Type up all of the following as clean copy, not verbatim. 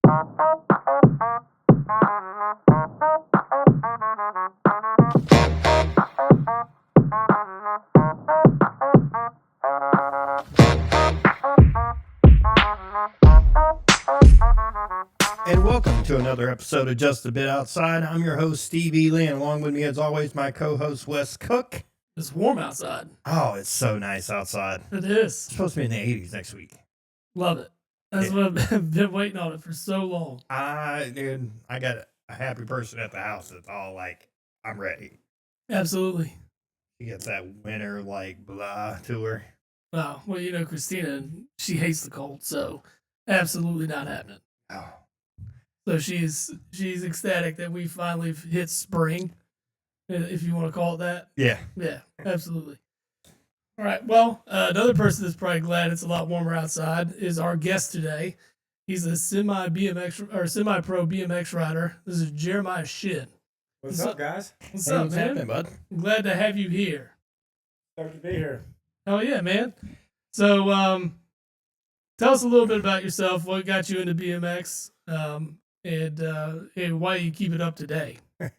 And welcome to another episode of Just a Bit Outside. I'm your host, Steve Ely, and along with me, as always, my co-host, Wes Cook. It's warm outside. Oh, it's so nice outside. It is. It's supposed to be in the 80s next week. Love it. That's what I've been waiting on it for so long. Dude, I got a happy person at the house that's all like, I'm ready. Absolutely. She gets that winter, like, blah to her. Wow. Well, you know, Christina, she hates the cold, so absolutely not happening. Oh. So she's ecstatic that we finally hit spring, if you want to call it that. Yeah. Yeah, absolutely. All right. Well, another person that's probably glad it's a lot warmer outside is our guest today. He's a semi-pro BMX rider. This is Jeremiah Shinn. What's up, guys? What's up, man? Happening, bud? I'm glad to have you here. Glad to be here. Oh yeah, man. So, tell us a little bit about yourself. What got you into BMX, and why you keep it up today. All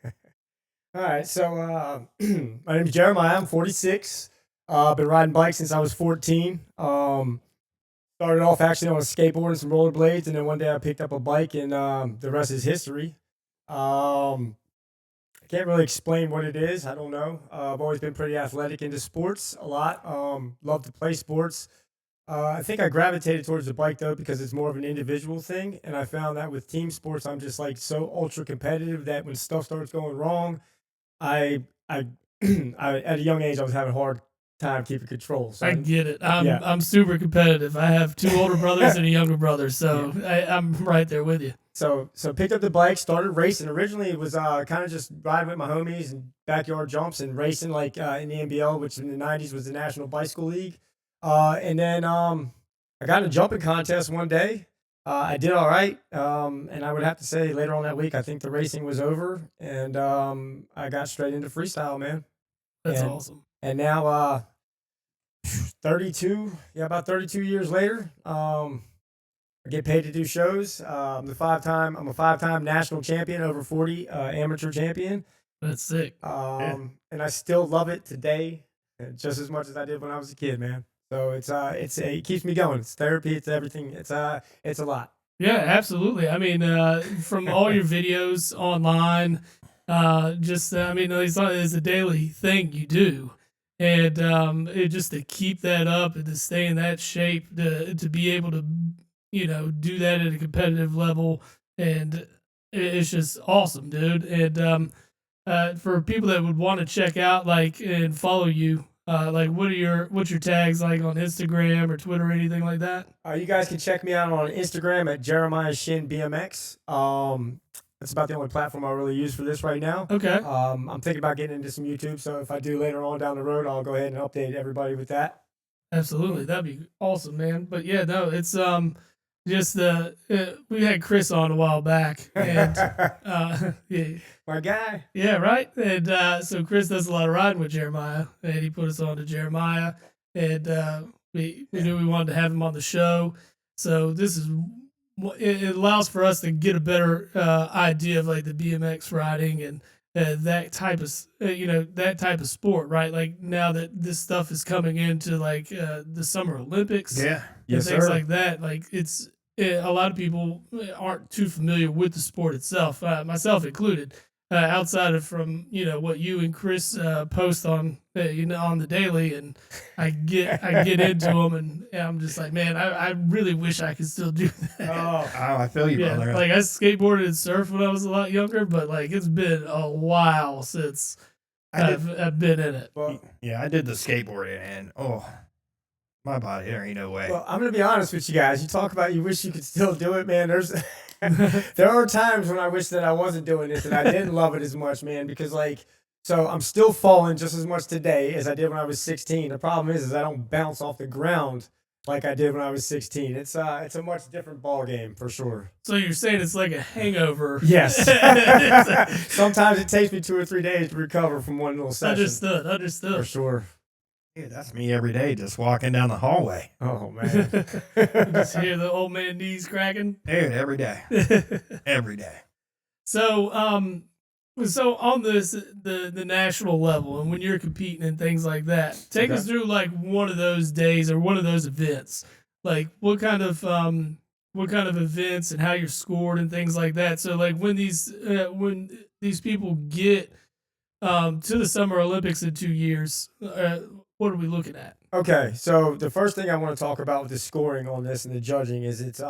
right. So, my name is Jeremiah. I'm 46. Been riding bikes since I was 14. Started off actually on a skateboard and some rollerblades, and then one day I picked up a bike, and the rest is history. I can't really explain what it is. I don't know. I've always been pretty athletic, into sports a lot. Love to play sports. I think I gravitated towards the bike though because it's more of an individual thing, and I found that with team sports, I'm just like so ultra competitive that when stuff starts going wrong, I at a young age I was having a hard time keeping control. So I get it. I'm super competitive. I have two older brothers and a younger brother, so I'm right there with you. So picked up the bike, started racing. Originally, it was kind of just riding with my homies and backyard jumps and racing like in the NBL, which in the 90s was the National Bicycle League. And then I got in a jumping contest one day. I did all right. And I would have to say later on that week, I think the racing was over. And I got straight into freestyle, man. That's awesome. And now about 32 years later, I get paid to do shows. I'm a five-time national champion, over 40 amateur champion. That's sick. And I still love it today, just as much as I did when I was a kid, man. So it keeps me going. It's therapy. It's everything. It's a lot. Yeah, absolutely. I mean, from all your videos online, it's a daily thing you do. And just to keep that up and to stay in that shape, to be able to, do that at a competitive level, and it's just awesome, dude. And for people that would want to check out and follow you, what's your tags like on Instagram or Twitter or anything like that? You guys can check me out on Instagram at Jeremiah Shinn BMX. That's about the only platform I really use for this right now. Okay. I'm thinking about getting into some YouTube, so if I do later on down the road, I'll go ahead and update everybody with that. Absolutely, that'd be awesome, man. But yeah, no, it's we had Chris on a while back, and yeah, my guy. Yeah, right. And so Chris does a lot of riding with Jeremiah, and he put us on to Jeremiah, and we knew we wanted to have him on the show. So it allows for us to get a better idea of like the BMX riding and that type of sport, right? Like now that this stuff is coming into like the Summer Olympics, Yeah, and things like that. Like a lot of people aren't too familiar with the sport itself, myself included. Outside of from what you and Chris post on on the daily, and I get into them, and I'm just like, man, I really wish I could still do that. Oh, I feel you, brother. Like I skateboarded and surfed when I was a lot younger, but like it's been a while since I've been in it. Well, yeah, I did the skateboarding, and my body, there ain't no way. Well, I'm gonna be honest with you guys. You talk about you wish you could still do it, man. There are times when I wish that I wasn't doing this and I didn't love it as much, man, because so I'm still falling just as much today as I did when I was 16. The problem is I don't bounce off the ground like I did when I was 16. It's a much different ball game for sure. So you're saying it's like a hangover? Yes. Sometimes it takes me 2 or 3 days to recover from one little session. Understood. For sure. Dude, that's me every day, just walking down the hallway. Oh man. Just hear the old man knees cracking. Dude, every day. Every day. So, so on this the national level, and when you're competing and things like that, take us through like one of those days or one of those events. Like what kind of events and how you're scored and things like that. So like when these people get to the Summer Olympics in 2 years, what are we looking at? Okay, so the first thing I want to talk about with the scoring on this and the judging is it's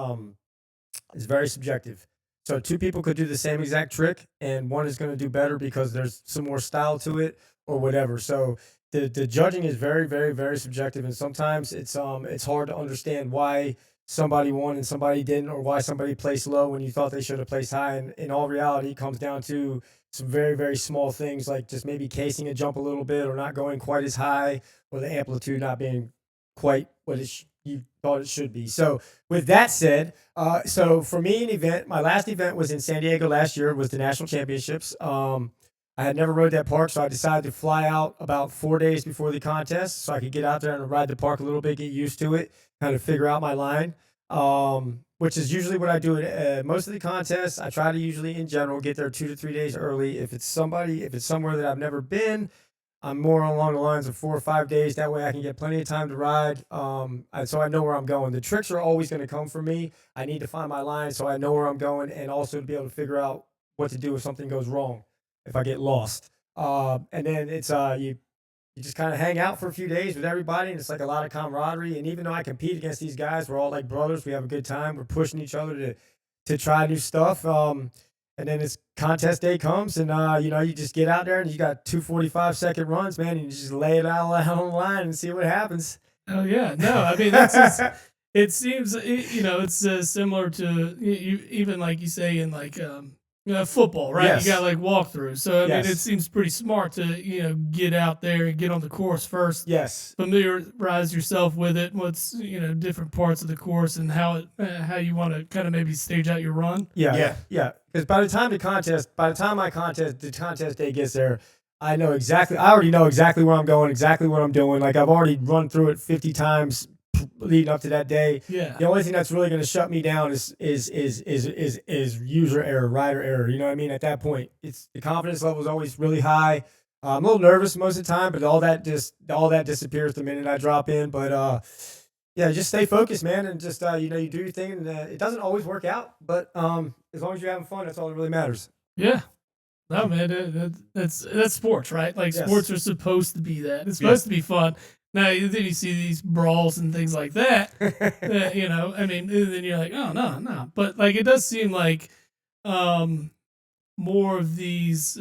very subjective. So two people could do the same exact trick, and one is going to do better because there's some more style to it or whatever. So the judging is very, very, very subjective, and sometimes it's hard to understand why somebody won and somebody didn't, or why somebody placed low when you thought they should have placed high. And in all reality, it comes down to some very, very small things like just maybe casing a jump a little bit or not going quite as high, or the amplitude not being quite what you thought it should be. So with that said, so for me, an event, my last event was in San Diego last year, was the national championships. I had never rode that park, so I decided to fly out about 4 days before the contest so I could get out there and ride the park a little bit, get used to it, kind of figure out my line, which is usually what I do at most of the contests. I try to usually, in general, get there 2 to 3 days early. If it's somewhere that I've never been, I'm more along the lines of 4 or 5 days. That way I can get plenty of time to ride. So I know where I'm going. The tricks are always going to come from me. I need to find my line so I know where I'm going, and also to be able to figure out what to do if something goes wrong, if I get lost. And then it's you just kind of hang out for a few days with everybody, and it's like a lot of camaraderie. And even though I compete against these guys, we're all like brothers. We have a good time. We're pushing each other to try new stuff. And then it's contest day comes, and you just get out there and you got 2 45-second runs, man, and you just lay it all out on the line and see what happens. Oh yeah, no, I mean that's just, it seems it's similar to even like you say in like football, right? Yes. You got like walkthroughs, so I mean Yes. it seems pretty smart to get out there and get on the course first. Yes. Familiarize yourself with it. What's different parts of the course and how you want to kind of maybe stage out your run. Yeah. Because by the time the contest day gets there, I already know exactly where I'm going, exactly what I'm doing. Like I've already run through it 50 times leading up to that day. Yeah. The only thing that's really going to shut me down is user error, rider error. You know what I mean? At that point, it's the confidence level is always really high. I'm a little nervous most of the time, but all that disappears the minute I drop in. But yeah, just stay focused, man, and just you do your thing. And it doesn't always work out, but as long as you're having fun, that's all that really matters. Yeah. No, man, that's sports, right? Like Yes. sports are supposed to be that. It's supposed to be fun. Now, then you see these brawls and things like that. I mean, then you're like, oh no. But like, it does seem like more of these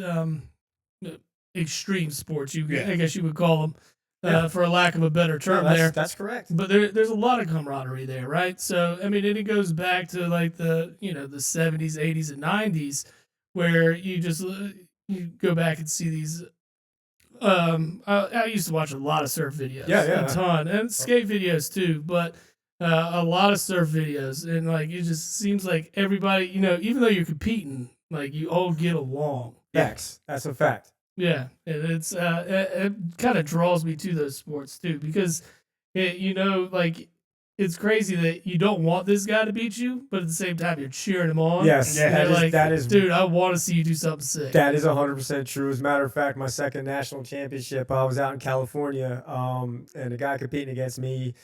extreme sports. I guess you would call them, for a lack of a better term. That's correct. But there's a lot of camaraderie there, right? So I mean, and it goes back to like the 70s, 80s, and 90s, where you go back and see these. I used to watch a lot of surf videos, a ton, and skate videos too, but a lot of surf videos, and like it just seems like everybody, even though you're competing, like you all get along. Facts. That's a fact. Yeah, and it's it kind of draws me to those sports too, because like it's crazy that you don't want this guy to beat you, but at the same time you're cheering him on. Yes, that is dude, I want to see you do something sick. That is 100% true. As a matter of fact, my second national championship, I was out in California, and the guy competing against me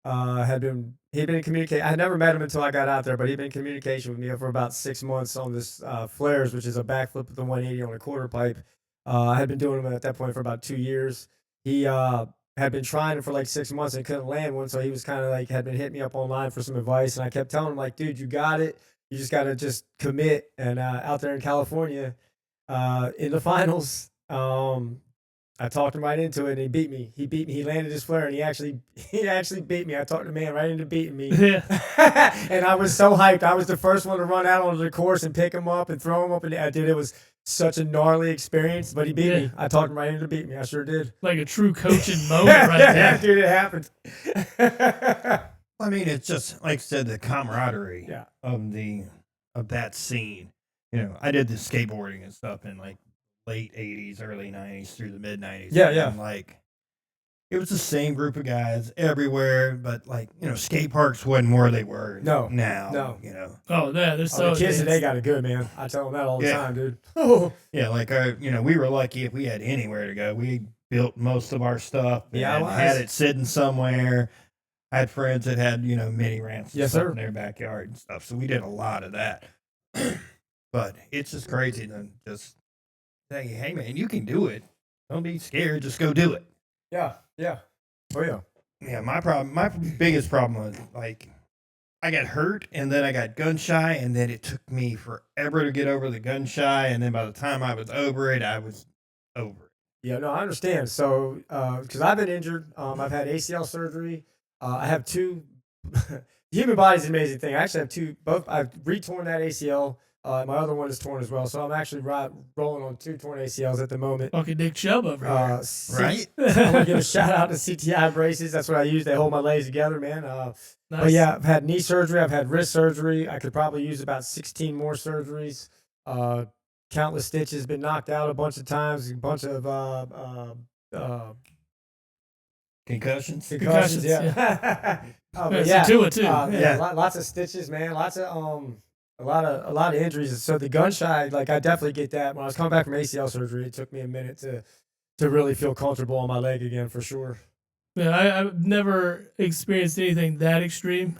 he'd been in communication. I had never met him until I got out there, but he'd been in communication with me for about 6 months on this flares, which is a backflip with a 180 on a quarter pipe. I had been doing them at that point for about 2 years. He had been trying for like 6 months and couldn't land one, so he was kind of like had been hitting me up online for some advice, and I kept telling him like, dude, you got it. You just got to just commit. And out there in California, in the finals, I talked him right into it, and he beat me. He landed his flare, and he actually beat me. I talked the man right into beating me. Yeah. And I was so hyped. I was the first one to run out onto the course and pick him up and throw him up. And dude, it was such a gnarly experience, but he beat me. I talked him right into beating me. I sure did. Like a true coaching moment right there. Yeah, dude, it happened. I mean, it's just like I said, the camaraderie of that scene. I did the skateboarding and stuff in like late 80s, early 90s through the mid 90s. Yeah. And like it was the same group of guys everywhere, but like, skate parks wasn't where they were No, now. no. Oh, yeah, they're so the kids advanced. today got it good, man. I tell them that all the Yeah. time, dude. Oh, Yeah, like we were lucky if we had anywhere to go. We built most of our stuff and had it sitting somewhere. I had friends that had, mini ramps and Yes, stuff sir. in their backyard and stuff. So we did a lot of that. But it's just crazy to just say, hey man, you can do it. Don't be scared, just go do it. Yeah. Oh yeah. Yeah, my biggest problem was like I got hurt and then I got gun shy and then it took me forever to get over the gun shy, and then by the time I was over it, I was over it. Yeah, no, I understand. So, because I've been injured, I've had ACL surgery. I have two. The human body is an amazing thing. I actually have two. Both I've re-torn that ACL. My other one is torn as well. So I'm actually rolling on 2 torn ACLs at the moment. Fucking Dick Chubb over here. Right? I want to give a shout out to CTI braces. That's what I use. They hold my legs together, man. Nice. But yeah, I've had knee surgery. I've had wrist surgery. I could probably use about 16 more surgeries. Countless stitches. Been knocked out a bunch of times. A bunch of Concussions. yeah. But Yeah, yeah, too. lots of stitches, man. Lots of a lot of injuries. So the gun shy, like I definitely get that. When I was coming back from ACL surgery, it took me a minute to really feel comfortable on my leg again, for sure. Yeah, I've never experienced anything that extreme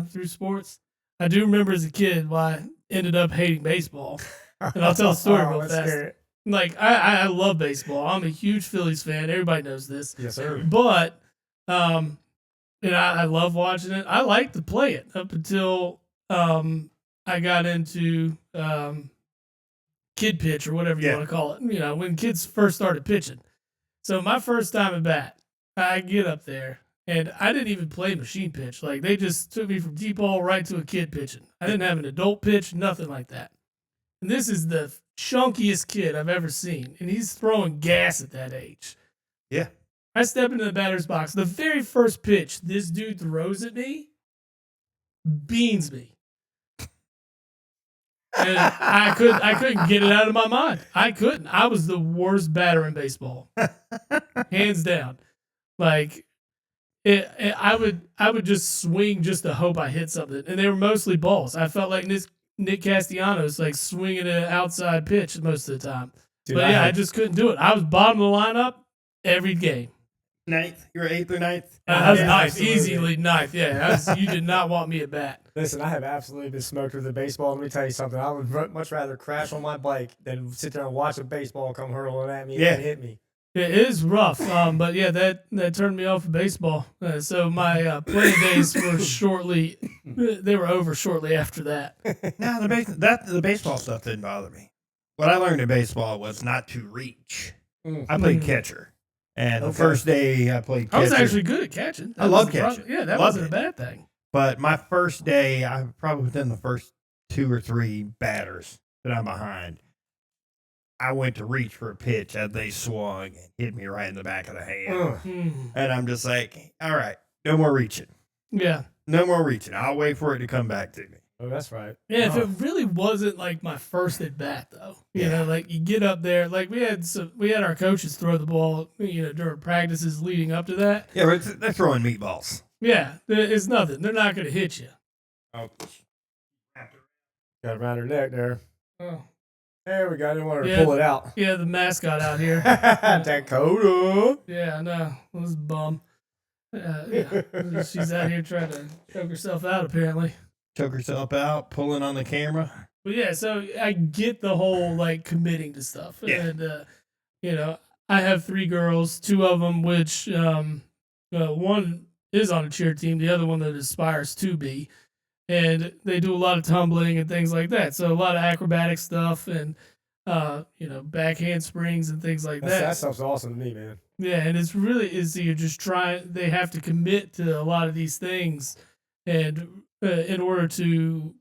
through sports. I do remember as a kid why I ended up hating baseball. And I'll tell a story real let's fast. hear it. Like, I love baseball. I'm a huge Phillies fan. Everybody knows this. Yes, sir. But, I love watching it. I like to play it up until I got into kid pitch or whatever you want to call it. When kids first started pitching. So my first time at bat, I get up there, and I didn't even play machine pitch. Like, they just took me from deep ball right to a kid pitching. I didn't have an adult pitch, nothing like that. And this is the chunkiest kid I've ever seen, and he's throwing gas at that age. Yeah. I step into the batter's box. The very first pitch this dude throws at me beans me. And I couldn't get it out of my mind. I couldn't. I was the worst batter in baseball. Hands down. Like I would just swing just to hope I hit something. And they were mostly balls. I felt like Nick Castellanos, like swinging an outside pitch most of the time. Dude, but I just couldn't do it. I was bottom of the lineup every game. Ninth? You were 8th or 9th? I was ninth, absolutely. easily ninth. Yeah, you did not want me at bat. Listen, I have absolutely been smoked with the baseball. Let me tell you something. I would much rather crash on my bike than sit there and watch a baseball come hurling at me and hit me. It is rough, but yeah, that turned me off of baseball. So my playing days were they were over shortly after that. No, the baseball stuff didn't bother me. What I learned in baseball was not to reach. I played catcher. And the first day I played catcher. I was actually good at catching. I love catching. Yeah, that Loved wasn't a it. bad thing. But my first day, I probably within the first 2 or 3 batters that I'm behind, I went to reach for a pitch as they swung and hit me right in the back of the hand. And I'm just like, all right, no more reaching. Yeah. No more reaching. I'll wait for it to come back to me. Oh, that's right. Yeah, if it really wasn't like my first at bat though, you know, like you get up there, like we had our coaches throw the ball, during practices leading up to that. Yeah, they're throwing meatballs. Yeah, it's nothing. They're not going to hit you. Oh, got around her neck there. Oh. There we go. I didn't want her to pull it out. Yeah, the mascot out here. Dakota. Yeah, I know. It was a bum. Yeah. She's out here trying to choke herself out, apparently. Choke herself out, pulling on the camera. But yeah, so I get the whole like committing to stuff. Yeah. And, I have 3 girls, 2 of them, which one is on a cheer team, the other one that aspires to be. And they do a lot of tumbling and things like that. So a lot of acrobatic stuff and, back handsprings and things like that. That stuff's awesome to me, man. Yeah, and you're just trying, they have to commit to a lot of these things. And in order to,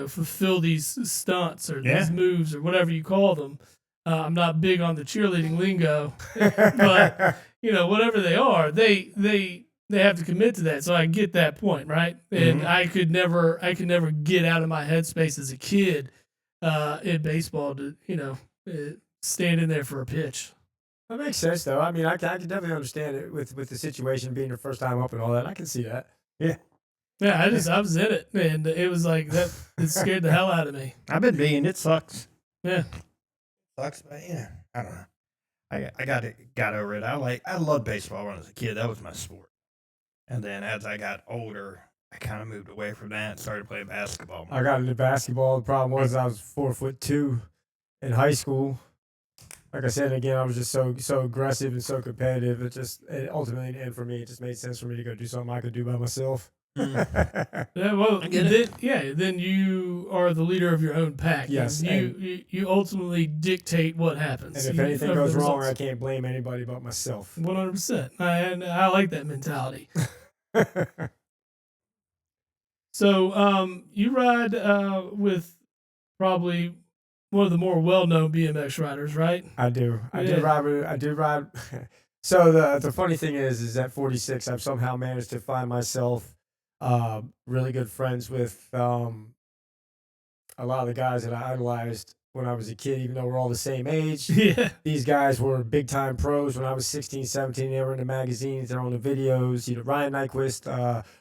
fulfill these stunts or these moves or whatever you call them. I'm not big on the cheerleading lingo, but, whatever they are, they have to commit to that. So I get that point, right? And I could never get out of my headspace as a kid in baseball to, stand in there for a pitch. That makes sense, though. I mean, I can definitely understand it with the situation being your first time up and all that. I can see that. Yeah. Yeah, I was in it, and it was like that. It scared the hell out of me. I've been being. It sucks. Yeah. Sucks, but yeah, I don't know. I got over it. I loved baseball when I was a kid. That was my sport. And then as I got older, I kind of moved away from that and started playing basketball. I got into basketball. The problem was I was 4'2" in high school. Like I said again, I was just so aggressive and so competitive. It ultimately, and for me, it just made sense for me to go do something I could do by myself. Yeah, well, then you are the leader of your own pack. Yes, you ultimately dictate what happens. And if anything goes wrong, I can't blame anybody but myself. 100%. And I like that mentality. So, you ride with probably one of the more well-known BMX riders, right? I do. I do ride. So the funny thing is at 46, I've somehow managed to find myself really good friends with a lot of the guys that I idolized when I was a kid, even though we're all the same age. Yeah. These guys were big-time pros when I was 16, 17. They were in the magazines. They're on the videos. Ryan Nyquist,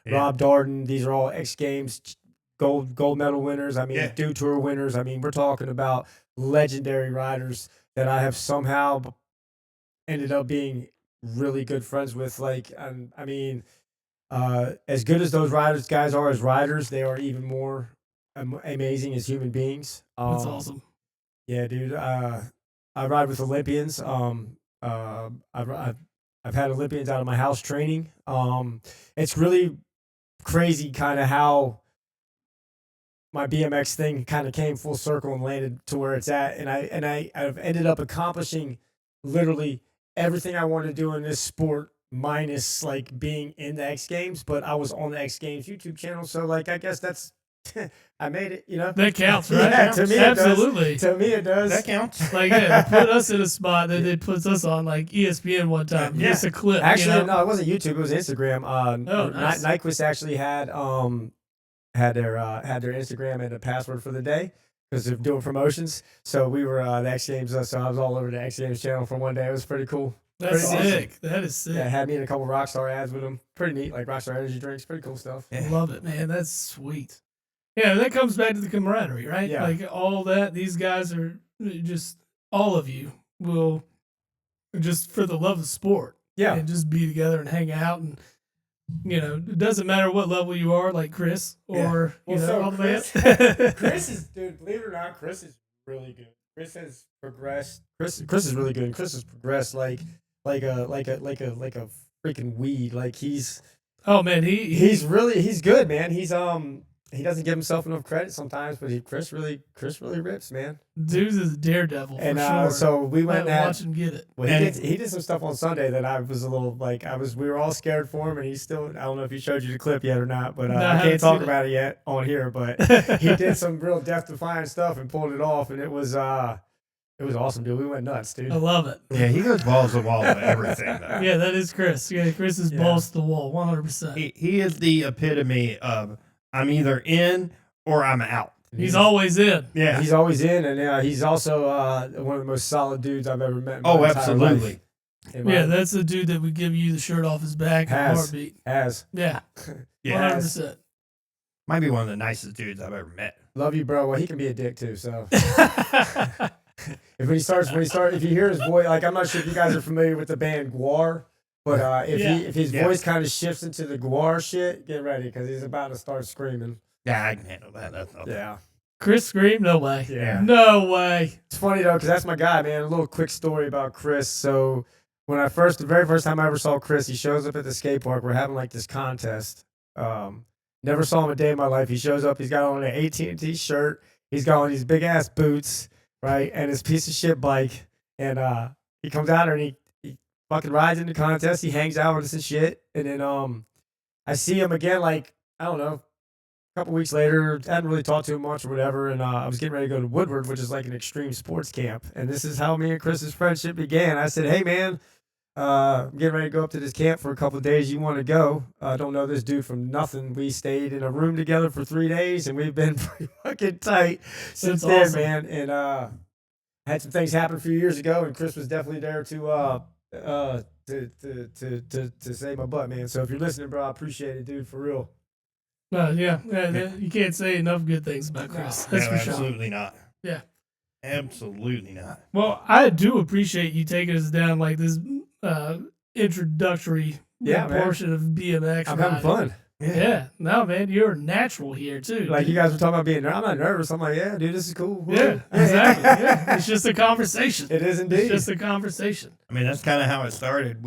Rob Darden. These are all X Games gold medal winners. I mean, Dew Tour winners. I mean, we're talking about legendary riders that I have somehow ended up being really good friends with. Like, I mean, as good as those guys are as riders, they are even more amazing as human beings. That's awesome. Yeah, dude. I ride with Olympians. I've had Olympians out of my house training. It's really crazy, kind of how my BMX thing kind of came full circle and landed to where it's at, and I've ended up accomplishing literally everything I wanted to do in this sport, minus like being in the X Games. But I was on the X Games YouTube channel, so like I guess that's. I made it, That counts, right? Yeah, to me absolutely. To me, it does. That counts. Like, they put us in a spot that they put us on, like ESPN one time. Yeah. Just a clip. Actually, no, it wasn't YouTube. It was Instagram. Nice. Nyquist actually had their Instagram and a password for the day because of doing promotions. So we were the X Games. So I was all over the X Games channel for one day. It was pretty cool. That's pretty sick. awesome. That is sick. Yeah, had me in a couple Rockstar ads with them. Pretty neat, like Rockstar energy drinks. Pretty cool stuff. Yeah. Love it, man. That's sweet. Yeah, that comes back to the camaraderie, right? Yeah. Like all that, these guys are just, all of you will just for the love of sport. Yeah. And just be together and hang out. And, it doesn't matter what level you are, like Chris or, all the way up. Chris is, dude, believe it or not, Chris is really good. Chris has progressed. Chris is really good. And Chris has progressed like a freaking weed. Like he's. Oh man, he's good, man. He doesn't give himself enough credit sometimes, but Chris really rips, man. Dude is a daredevil for and sure. So we went and watch him get it. Well, he did some stuff on Sunday that I was a little like we were all scared for him, and he's still. I don't know if he showed you the clip yet or not, but I can't talk about it yet on here. But he did some real death-defying stuff and pulled it off, and it was awesome, dude. We went nuts, dude. I love it. Yeah, he goes balls to the wall with everything. Though. Yeah, that is Chris. Yeah, Chris is balls to the wall, 100%. He is the epitome of I'm either in or I'm out. He's always in. Yeah, he's always in, and he's also one of the most solid dudes I've ever met. In my entire absolutely. life. Yeah, that's the dude that would give you the shirt off his back in a heartbeat. Yeah, 100%. Might be one of the nicest dudes I've ever met. Love you, bro. Well, he can be a dick too. So if you hear his voice, like I'm not sure if you guys are familiar with the band Guar. But if his voice kind of shifts into the Guar shit, get ready because he's about to start screaming. Yeah, I can handle that. That's nothing. Yeah. Chris screamed? No way. Yeah. No way. It's funny though because that's my guy, man. A little quick story about Chris. So when the very first time I ever saw Chris, he shows up at the skate park. We're having like this contest. Never saw him a day in my life. He shows up. He's got on an AT&T shirt. He's got on these big ass boots, right, and his piece of shit bike. And he comes out and he fucking rides in the contest. He hangs out with us and shit. And then I see him again, like, I don't know, a couple weeks later. Hadn't really talked to him much or whatever. And I was getting ready to go to Woodward, which is like an extreme sports camp. And this is how me and Chris's friendship began. I said, hey, man, I'm getting ready to go up to this camp for a couple of days. You want to go? I don't know this dude from nothing. We stayed in a room together for 3 days, and we've been pretty fucking tight since then, man. And I had some things happen a few years ago, and Chris was definitely there to save my butt, man. So if you're listening, bro, I appreciate it, dude, for real. You can't say enough good things about Chris. That's No, for sure. absolutely not. Yeah. Absolutely not. Well, I do appreciate you taking us down like this introductory portion of BMX. I'm having fun. Yeah. No, man, you're natural here too. Like you guys were talking about being, I'm not nervous. I'm like, yeah, dude, this is cool. Yeah, exactly. Yeah. It's just a conversation. It is indeed. It's just a conversation. I mean, that's kind of how it started.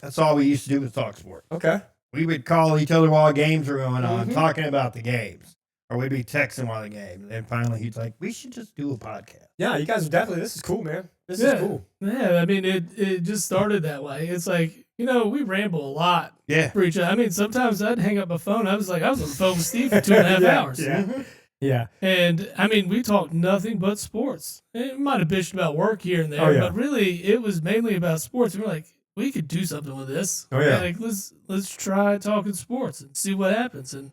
That's all we used to do was talk sports. Okay. We would call each other while games were going on, talking about the games. Or we'd be texting while the game. And then finally he's like, we should just do a podcast. Yeah, you guys are definitely, this is cool, man. This is cool. Yeah, I mean, it just started that way. It's like, we ramble a lot for each other. I mean, sometimes I'd hang up my phone. I was on the phone with Steve for 2.5 hours. Yeah. Yeah. And, I mean, we talked nothing but sports. It might have bitched about work here and there, but really, it was mainly about sports. We were like, we could do something with this. Oh, yeah. Like, let's try talking sports and see what happens. And,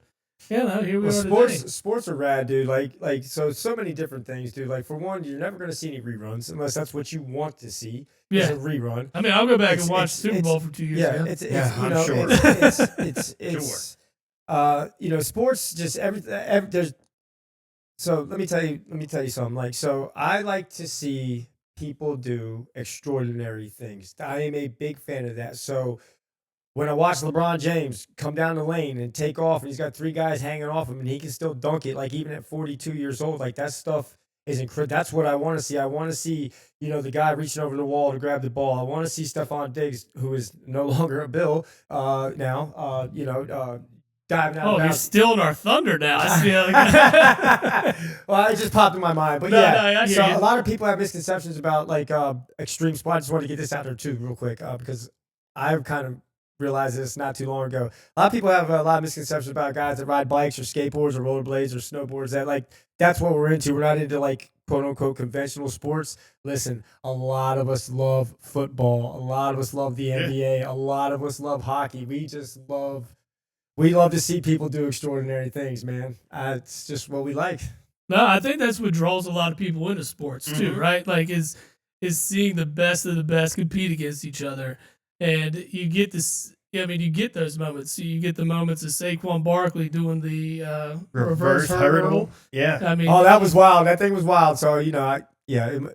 here we are today. Sports are rad, dude. Like so many different things, dude. Like for one, you're never going to see any reruns unless that's what you want to see. Yeah, is a rerun. I mean, I'll go back and watch Super Bowl for 2 years. I'm sure. It's sports just there's. So let me tell you something. Like, so I like to see people do extraordinary things. I am a big fan of that. So when I watch LeBron James come down the lane and take off, and he's got 3 guys hanging off him, and he can still dunk it, like even at 42 years old, like that stuff is incredible. That's what I want to see. I want to see, the guy reaching over the wall to grab the ball. I want to see Stephon Diggs, who is no longer a Bill now, diving out. Oh, you're stealing our thunder now. I see. Well, it just popped in my mind, but a lot of people have misconceptions about like extreme sport. I just want to get this out there too, real quick, because I've kind of realized this not too long ago. A lot of people have a lot of misconceptions about guys that ride bikes or skateboards or rollerblades or snowboards. That's what we're into. We're not into like quote unquote conventional sports. Listen, a lot of us love football. A lot of us love the NBA. A lot of us love hockey. We love to see people do extraordinary things, man. It's just what we like. No, I think that's what draws a lot of people into sports too, right? Like is seeing the best of the best compete against each other. And you get this. You get those moments. So you get the moments of Saquon Barkley doing the reverse hurdle. Yeah. I mean, that was wild. That thing was wild. So I mean,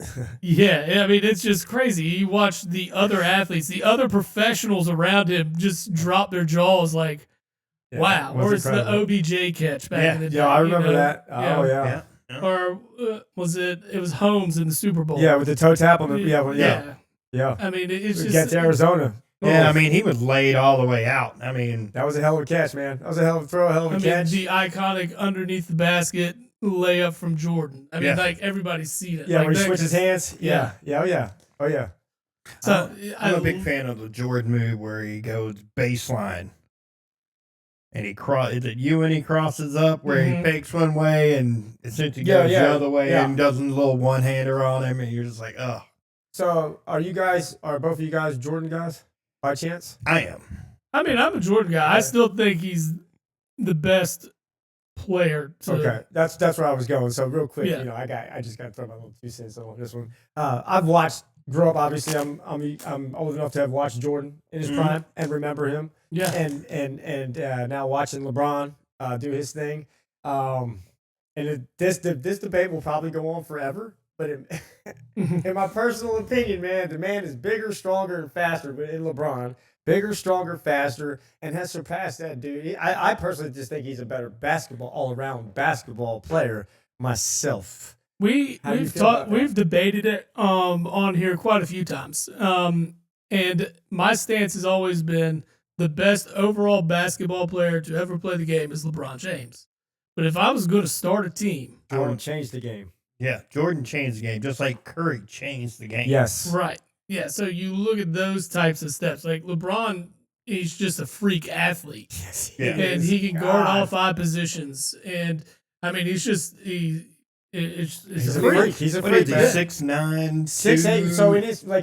it's just crazy. You watch the other athletes, the other professionals around him, just drop their jaws like, wow. Or it's the OBJ catch back in the day. Yeah, I remember that. Oh yeah. Or was it? It was Holmes in the Super Bowl. Yeah, with the toe tap on the Yeah. I mean, it's just get to Arizona. Yeah, I mean, he was laid all the way out. I mean, that was a hell of a catch, man. That was a hell of a throw, a hell of a catch. The iconic underneath the basket layup from Jordan. I mean, like everybody's seen it. Yeah, like, when he switches hands. Yeah. Oh yeah. So I'm a big fan of the Jordan move where he goes baseline. And he crosses up where he fakes one way and essentially goes the other way and does a little one-hander on him, and you're just like, oh. So are both of you guys Jordan guys by chance? I am. I mean, I'm a Jordan guy. I still think he's the best player. Okay, that's where I was going. So real quick, I just got to throw my little 2 cents on this one. I've grew up. Obviously, I'm old enough to have watched Jordan in his prime and remember him. Yeah. And now watching LeBron do his thing. This debate will probably go on forever. But in my personal opinion, man, the man is bigger, stronger, and faster in LeBron. Bigger, stronger, faster, and has surpassed that dude. I personally just think he's a better all-around basketball player myself. We've debated it on here quite a few times. And my stance has always been the best overall basketball player to ever play the game is LeBron James. But if I was going to start a team, Jordan changed the game. Yeah, Jordan changed the game, just like Curry changed the game. Yes. Right. Yeah, so you look at those types of steps. Like LeBron, he's just a freak athlete. Yes, he can guard all 5 positions. And, I mean, he's a freak. He's a freak. 6'9", 6'8". So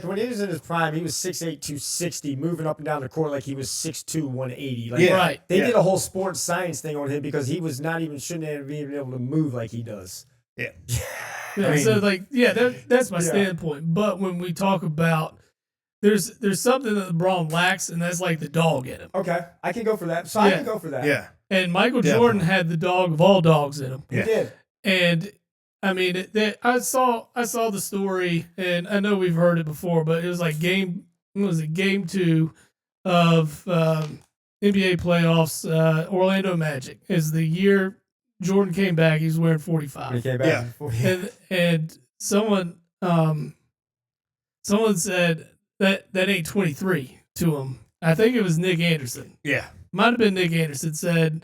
when he was in his prime, he was 6'8", 260, moving up and down the court like he was 6'2", 180. Right. They did a whole sports science thing on him because he was shouldn't have even able to move like he does. Yeah. Yeah, I mean, so like, yeah, that's my Yeah. standpoint. But when we talk about there's something that LeBron lacks, and that's like the dog in him. Okay, I can go for that. So I Yeah. can go for that. yeah, And Michael Definitely. Jordan had the dog of all dogs in him. He Yeah. did. And I mean, I saw the story, and I know we've heard it before, but it was like game 2 of NBA playoffs. Orlando Magic is the year Jordan came back. He was wearing When he 45, came back. and someone said that ain't 23 to him. I think it was Nick Anderson. yeah. Might have been Nick Anderson said,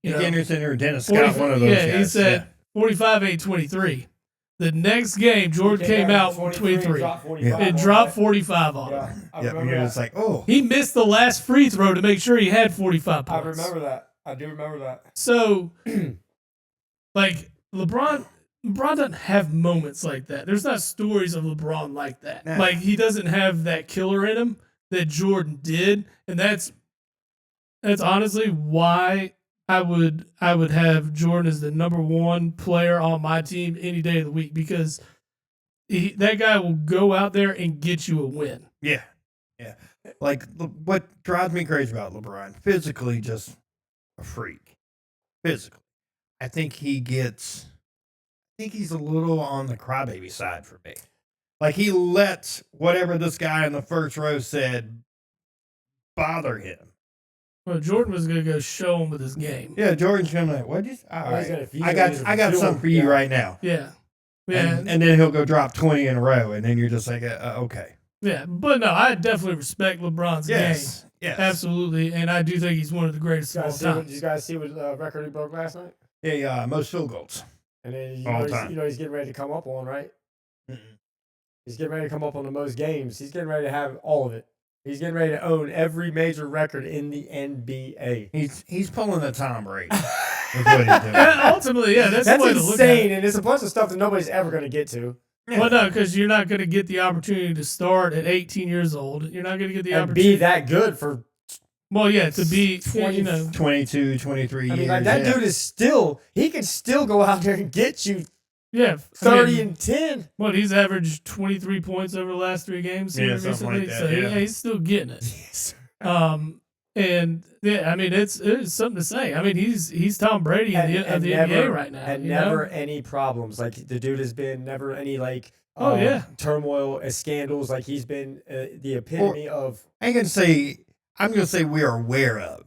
you Nick know, Anderson or Dennis 40 Scott, one of those yeah, guys. he said 45 ain't 23. The next game, Jordan came out with 23. It dropped 45 on Yeah, him. I Yeah, remember you're that. just like, oh, He missed the last free throw to make sure he had 45 I points. remember that. I do remember that. So, like, LeBron doesn't have moments like that. There's not stories of LeBron like that. Nah. Like, he doesn't have that killer in him that Jordan did, and that's honestly why I would have Jordan as the number 1 player on my team any day of the week, because that guy will go out there and get you a win. yeah, yeah. Like what drives me crazy about LeBron, physically just a freak. Physically, I think he's a little on the crybaby side for me. Like he lets whatever this guy in the first row said bother him. Well, Jordan was going to go show him with his game. Yeah, Jordan's gonna be like, what is? All He's right, gonna- I got he's something for you yeah. right now. Yeah. Yeah. And then he'll go drop 20 in a row, and then you're just like, okay. Yeah. But no, I definitely respect LeBron's Yes. game. Yes. Absolutely. And I do think he's one of the greatest of all time. Did you guys see what record he broke last night? Yeah, most field goals. And then All time. he's getting ready to come up on, right? Mm-mm. He's getting ready to come up on the most games. He's getting ready to have all of it. He's getting ready to own every major record in the NBA. He's pulling the Tom Brady. Is what he's doing. Yeah, ultimately, yeah, that's the way to look at insane, it. and it's a bunch of stuff that nobody's ever going to get to. Yeah. Well, no, because you're not going to get the opportunity to start at 18 years old. You're not going to get the And opportunity. be that good for. Well, yeah, to be, 20 you know. 22, 23 I years. mean, like that yeah. dude is still. He can still go out there and get you Yeah. 30 and 10. What, he's averaged 23 points over the last 3 games Yeah, here something recently. like that, So, yeah. he's still getting it. And, yeah, I mean, it's something to say. I mean, he's Tom Brady of the NBA right now. And you never know? any problems. Like the dude has been never any like. Oh, yeah. Turmoil, scandals. Like he's been the epitome of. I'm gonna say we're aware of.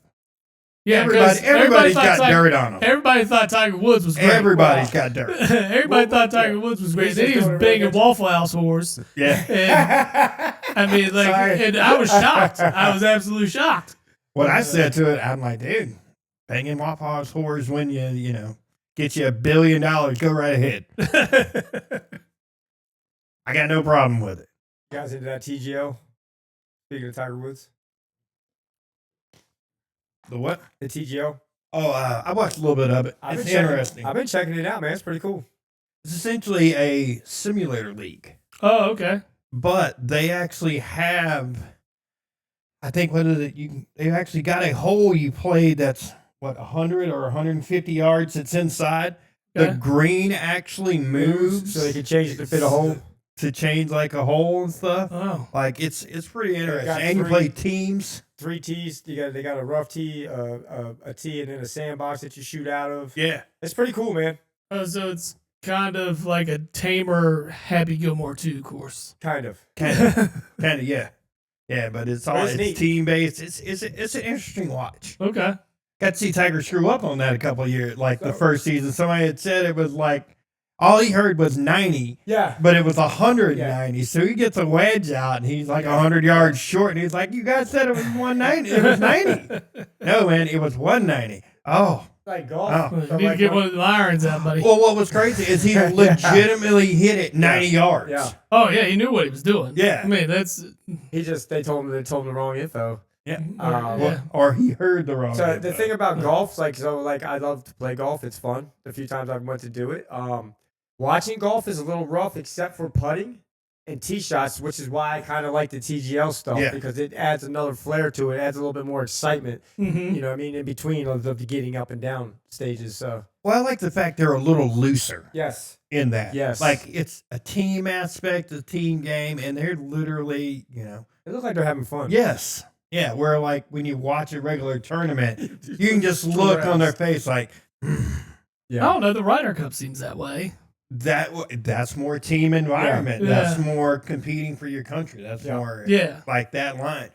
Yeah, 'cause Everybody's thought got dirt on him. Everybody thought Tiger Woods was great. Everybody's got dirt. Everybody thought Tiger Woods was great. He's Then he just was doing it banging right Waffle House whores. Yeah. And I mean, like, Sorry. and I was shocked. I was absolutely shocked. What I said to it, I'm like, dude, banging Waffle House whores when you know, get you $1 billion. Go right ahead. I got no problem with it. You guys into that TGO? Speaking of Tiger Woods, The what? the TGO. Oh, I watched a little bit of it. It's interesting. I've been checking it out, man. It's pretty cool. It's essentially a simulator league, Oh, okay. but they actually have, I think, what is it? They've actually got a hole you play that's, 100 or 150 yards that's inside. The Okay. green actually moves So they can change it to fit a hole. to change like a hole and stuff. Oh, Like it's pretty interesting. got And you three- play teams. 3 tees. They got a rough tee, a tee, and then a sandbox that you shoot out of. Yeah. It's pretty cool, man. oh, so it's kind of like a tamer Happy Gilmore 2 course. Kind of. Kind of, yeah. Yeah, but it's But it's neat. team based. It's an interesting watch. Okay. Got to see Tiger screw up on that a couple of years, like the So- first season. Somebody had said it was like all he heard was 90, Yeah. but it was 190. So he gets a wedge out and he's like 100 yards short. And he's like, "You guys said it was 190. It was 90." No, man, it was 190. Oh, Like golf. Oh. You So need to like get when- one of the irons out, buddy. well, what was crazy is he legitimately hit it 90 yards. Yeah. Oh, yeah, he knew what he was doing. Yeah. I mean, that's. They told him the wrong info. Yeah. Yeah. Or he heard the wrong. So info. the thing about golf, like I love to play golf. It's fun. The few times I've went to do it. Watching golf is a little rough, except for putting. and tee shots, which is why I kind of like the TGL stuff because it adds another flair to it, adds a little bit more excitement. Mm-hmm. You know what I mean? In between of the getting up and down stages. So Well, I like the fact they're a little looser yes, in that. Yes. Like it's a team aspect, a team game, and they're literally, it looks like they're having fun. yes. Yeah, where like when you watch a regular tournament, you can just look on their face like, Yeah. I don't know. The Ryder Cup seems that way. that's more team environment. Yeah. That's more competing for your country. That's more like that line.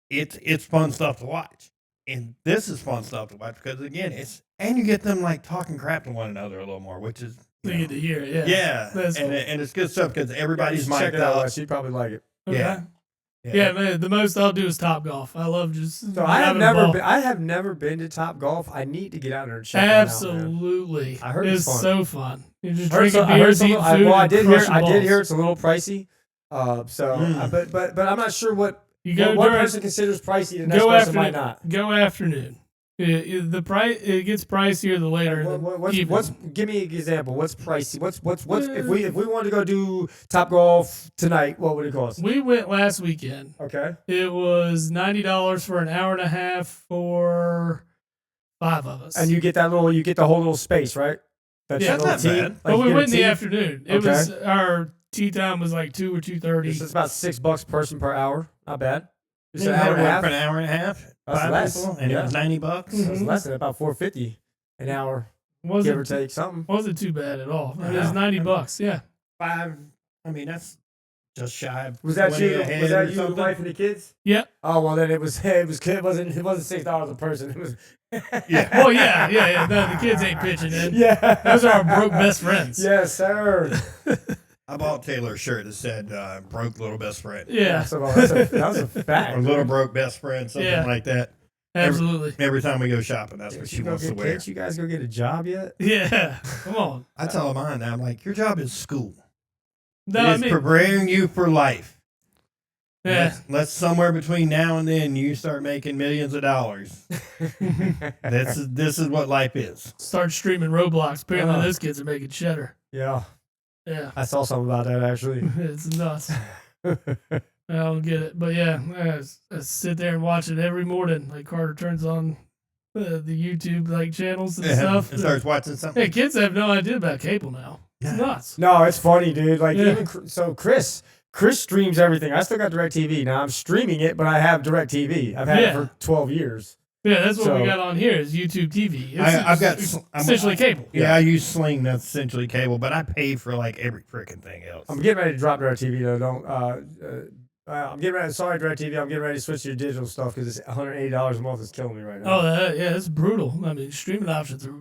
It's fun stuff to watch. And this is fun stuff to watch because again, and you get them like talking crap to one another a little more, which is You get to hear it. yeah. That's cool. And it's good stuff because everybody's check mic'd it out. up. She'd probably like it. Okay. Yeah, man. The most I'll do is Top Golf. I love just. So I have never been to Top Golf. I need to get out there and check Absolutely. it out, man. I heard it's it's fun. so fun. You just I heard drinking I heard beers, eating some- food. well, I and did hear. crushing I did hear balls. it's a little pricey. But I'm not sure what You go one during- person considers pricey. The next Go person might afternoon. not. Go afternoon. The price it gets pricier the later. What's give me an example? What's pricey? What's if we wanted to go do Top Golf tonight, what would it cost? We went last weekend. Okay. It was $90 for an hour and a half for 5 of us. And you get the whole little space, right? That's Yeah, your that's little not tee. bad. But you we get a went in the tee. afternoon. It Okay. was our tee time was like 2 or 2:30. So it's about $6 person per hour. Not bad. Just You an hour and a half. for an hour and a half. That's 5 less. people, and it was $90. That's Mhm. less than about $4.50 an hour, give or Wasn't take something. wasn't too bad at all. It was No. $90. Yeah. 5. I mean, that's just shy of Was that 20 you? ahead Was or that you, the something. wife, and the kids? Yep. Oh well, then it wasn't $6 a person. It was Yeah. Well, yeah. No, the kids ain't pitching in. yeah. Those are our broke best friends. Yes, sir. I bought Taylor a shirt that said broke little best friend. Yeah. So, that was a fact. Or little broke best friend, something Yeah. like that. Absolutely. Every time we go shopping, that's what she wants to wear. Can't you guys go get a job yet? Yeah. Come on. I tell mine now, I'm like, your job is school. No, I It's mean, preparing you for life. yeah. Let's somewhere between now and then you start making millions of dollars. This is what life is. Start streaming Roblox. Apparently, Uh-huh. those kids are making cheddar. Yeah, Yeah. I saw something about that actually. It's nuts. I don't get it. But yeah, I sit there and watch it every morning. Like Carter turns on the YouTube like channels and stuff. And starts watching something. Hey, kids have no idea about cable now. It's nuts. No, it's funny, dude. Like Yeah. even so, Chris streams everything. I still got DirecTV. Now I'm streaming it, but I have DirecTV. I've had it Yeah. for 12 years. Yeah, that's what we So- got on here is YouTube TV. It's I've got essentially cable. Yeah, I use Sling. That's essentially cable, but I pay for like every freaking thing else. I'm getting ready to drop DirecTV though. I'm getting ready. Sorry, DirecTV. I'm getting ready to switch to your digital stuff because it's $180 a month is killing me right now. Oh, yeah, it's brutal. I mean, streaming options are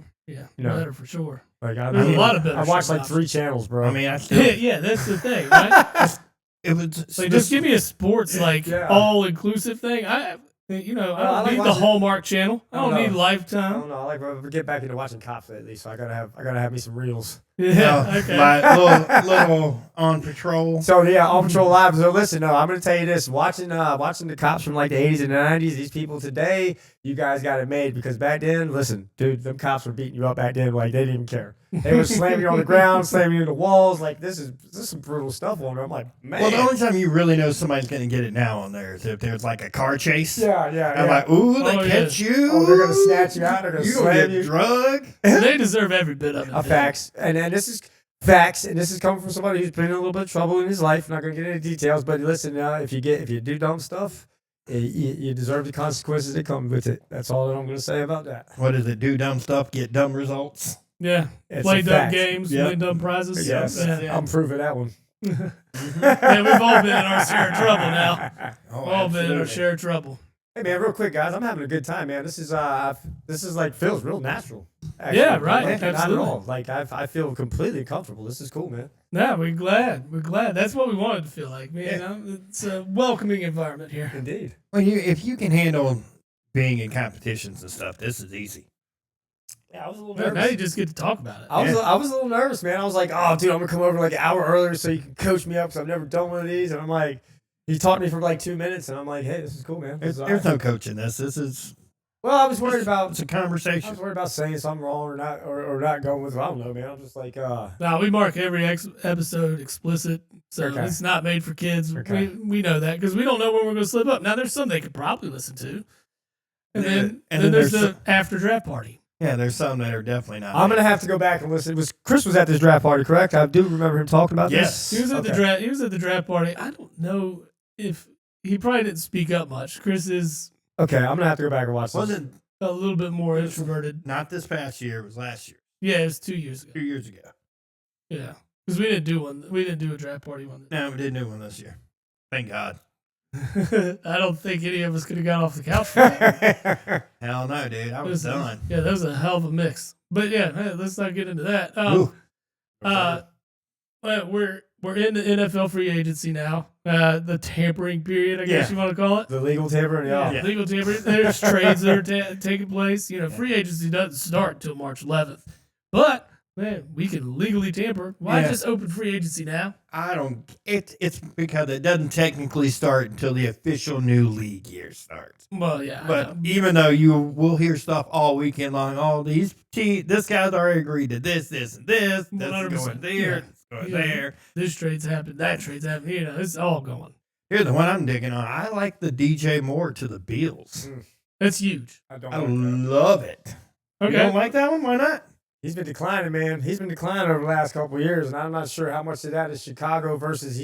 better for sure. Like There's a lot of better I watched streaming like 3 channels, bro. I mean, I still, Yeah, that's the thing, right? it was Like, just give me a sports Yeah. all inclusive thing. I don't I like need the watching- Hallmark Channel. I don't I need don't know. I Lifetime. don't know. I like get back into watching cops lately, so I gotta have me some reels. Yeah, okay. my little on patrol. So yeah, All Patrol Live. So listen, no, I'm gonna tell you this: watching the cops from like the 80s and 90s, these people today, you guys got it made because back then, listen, dude, them cops were beating you up back then like they didn't even care. They were slamming you on the ground, slamming you into walls. Like this is some brutal stuff on there. I'm like, man. Well, the only time you really know somebody's going to get it now on there is if there's like a car chase. yeah. I'm like, ooh, they Oh, catch you. Oh, they're gonna snatch you out. They're gonna You slam gonna get you. drug. They deserve every bit of it. Facts, and this is facts, and this is coming from somebody who's been in a little bit of trouble in his life. Not gonna get into details, but listen, if you do dumb stuff, you deserve the consequences that come with it. That's all that I'm gonna say about that. What is it? Do dumb stuff, get dumb results. Yeah. It's Play a dumb fact. games, Yep. win dumb prizes. Yes, Yeah. I'm proving that one. Yeah, we've all been in our share of trouble now. Oh, All been in our absolutely. share of trouble. Hey man, real quick, guys, I'm having a good time, man. This is like feels real natural. Actually. Yeah, right, Like, not at absolutely. all. Like I feel completely comfortable. This is cool, man. No, we're glad. We're glad. That's what we wanted to feel like. Man, it's a welcoming environment here. Indeed. Well, if you can handle being in competitions and stuff, this is easy. Yeah, I was a little Now you nervous. just get to talk about it. I was a little nervous, man. I was like, oh, dude, I'm gonna come over like an hour earlier so you can coach me up because I've never done one of these. And I'm like, he taught me for like 2 minutes, and I'm like, hey, this is cool, man. This is There's all no right. coaching this. This is Well, I was worried about. it's a I conversation. was worried about saying something wrong or not, or not going with it. I don't know, man. I'm just like, Now we mark every episode explicit. So Okay. it's not made for kids. Okay. We know that because we don't know when we're going to slip up. Now, there's some they could probably listen to. And then there's the after draft party. Yeah, there's some that are definitely not. I'm gonna have to go back and listen. Chris was at this draft party, correct? I do remember him talking about Yes. this. He was at the draft. He was at the draft party. I don't know if he probably didn't speak up much. Chris is Okay, I'm gonna have to go back and watch this. Wasn't a little bit more introverted. not this past year. It was last year. Yeah, it was 2 years ago. 2 years ago. Yeah, because we didn't do one. We didn't do a draft party one. No, we didn't do one this year. Thank God. I don't think any of us could have got off the couch for that. Hell no, dude. I was done. Yeah, that was a hell of a mix. But yeah, hey, let's not get into that. Ooh. We're in the NFL free agency now. The tampering period, I guess you want to call it. The legal tampering, yeah. Yeah, legal tampering. There's trades that are taking place. Free agency doesn't start until March 11th. But man, we can legally tamper. Why just open free agency now? I don't. It's because it doesn't technically start until the official new league year starts. Well, yeah. But even though you will hear stuff all weekend long, all these this guy's already agreed to this, this, and this. This is 100%. going there. It's going there. This trade's happened. That trade's happened. It's all going. Here's the one I'm digging on. I like the DJ Moore to the Bills. That's huge. I don't I like that. love it. Okay. You don't like that one? Why not? He's been declining, man. He's been declining over the last couple of years, and I'm not sure how much of that is Chicago versus I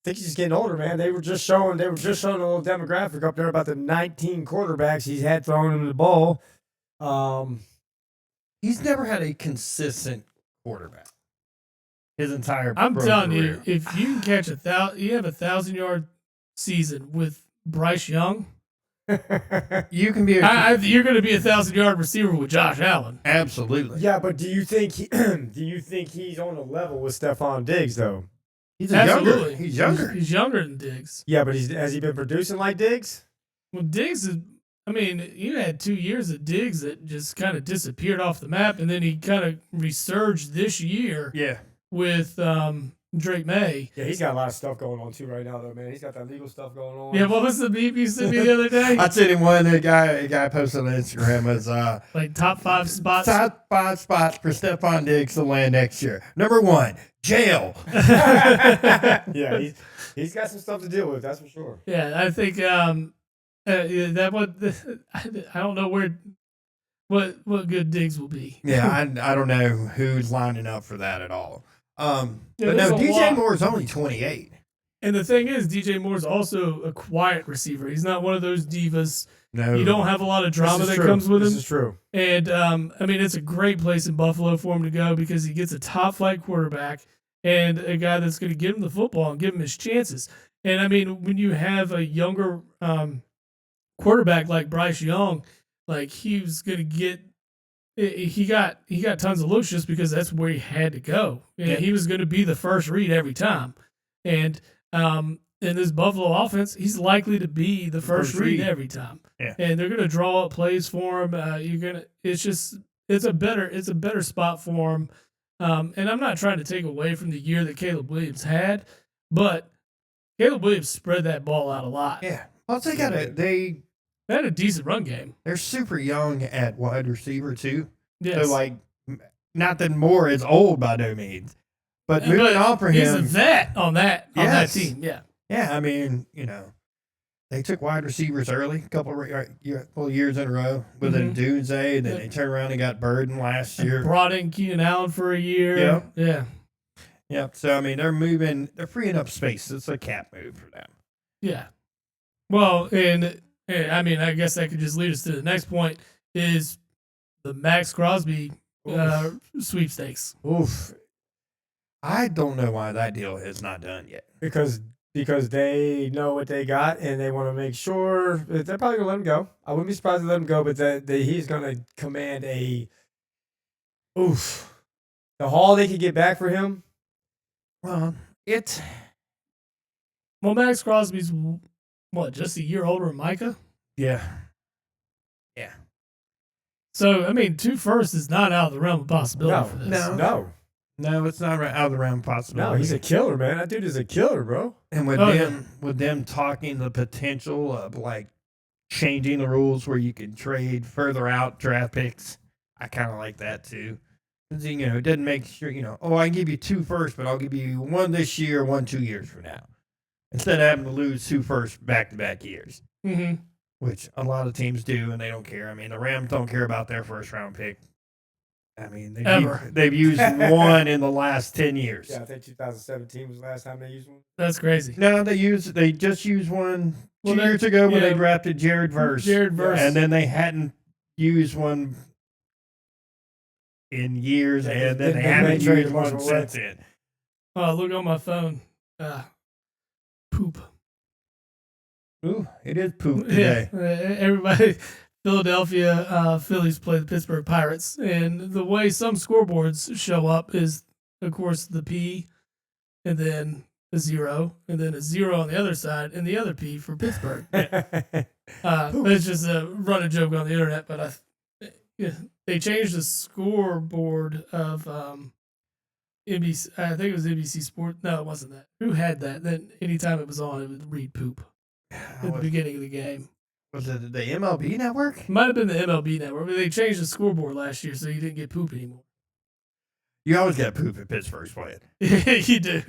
think he's just getting older, man. They were just showing a little demographic up there about the 19 quarterbacks he's had throwing him the ball. He's never had a consistent quarterback. His entire I'm pro telling career. you, if you can catch you have 1,000-yard season with Bryce Young, You can be you're going to be a 1,000-yard receiver with Josh Allen. absolutely. Yeah, but do you think he's on a level with Stephon Diggs though? He's Absolutely. He's younger. He's younger than Diggs. Yeah, but has he been producing like Diggs? Well, Diggs is. I mean, you had 2 years of Diggs that just kind of disappeared off the map, and then he kind of resurged this year Yeah. with Drake May. Yeah, he's got a lot of stuff going on too right now, though, man. He's got that legal stuff going on. Yeah, what was the beep you sent me the other day? I sent him one. A guy posted on Instagram was Like top 5 spots. top 5 spots for Stephon Diggs to land next year. Number 1, jail. Yeah, he's got some stuff to deal with. That's for sure. Yeah, I think that one. I don't know what good Diggs will be. Yeah, I don't know who's lining up for that at all. Yeah, But there's no, a DJ lot. Moore's only 28. And the thing is, DJ Moore's also a quiet receiver. He's not one of those divas. No, You don't have a lot of drama This is that true. comes with This him. is true. And I mean, it's a great place in Buffalo for him to go because he gets a top flight quarterback and a guy that's going to give him the football and give him his chances. And I mean, when you have a younger quarterback like Bryce Young, like he was going to get, he got tons of looks just because that's where he had to go. And Yeah. he was going to be the first read every time. And in this Buffalo offense, he's likely to be the first read every time. Yeah. And they're going to draw up plays for him. It's a better spot for him. And I'm not trying to take away from the year that Caleb Williams had, but Caleb Williams spread that ball out a lot. Yeah. Plus they They had a decent run game. they're super young at wide receiver too. Yes. So like, not that Moore is old by no means, but moving on for he's a him. vet on that Yes. team. Yeah. Yeah, I mean, they took wide receivers early, a couple of years in a row with Mhm. a Dunze, and then they turned around and got Burden last year. Brought in Keenan Allen for a year. Yeah. Yeah. Yep. So I mean, they're freeing up space. It's a cap move for them. Yeah. Well, and I mean, I guess that could just lead us to the next point is the Max Crosby sweepstakes. Oof. I don't know why that deal is not done yet. Because they know what they got and they want to make sure they're probably gonna let him go. I wouldn't be surprised to let him go, but that he's gonna command the haul they could get back for him. Well, Well, Max Crosby's just a year older than Micah? yeah. So, I mean, 2 firsts is not out of the realm of possibility No, for this. No, it's not out of the realm of possibility. No, he's a killer, man. That dude is a killer, bro. And with Oh, them talking the potential of like changing the rules where you can trade further out draft picks, I kind of like that too. It doesn't make sure, oh, I can give you 2 first, but I'll give you 1 this year, 1 2 years from now. Instead of having to lose 2 first back-to-back years, which a lot of teams do, and they don't care. I mean, the Rams don't care about their first-round pick. I mean, they've used one in the last 10 years. Yeah, I think 2017 was the last time they used one. That's crazy. No, they just used one 2 years ago when they drafted Jared Verse. And then they hadn't used one in years, and then they haven't used one since then. Oh, look on my phone. Poop. Ooh, it is poop today. Yeah, everybody, Philadelphia Phillies play the Pittsburgh Pirates, and the way some scoreboards show up is, of course, the P, and then a 0, and then a 0 on the other side, and the other P for Pittsburgh. It's just a running joke on the internet, but they changed the scoreboard of NBC. I think it was NBC Sport. No, it wasn't that. Who had that? Then anytime it was on, it would read poop at the beginning of the game. Was it the MLB network? Might have been the MLB network. But they changed the scoreboard last year, so you didn't get poop anymore. You always get poop at Pittsburgh's playing. You do,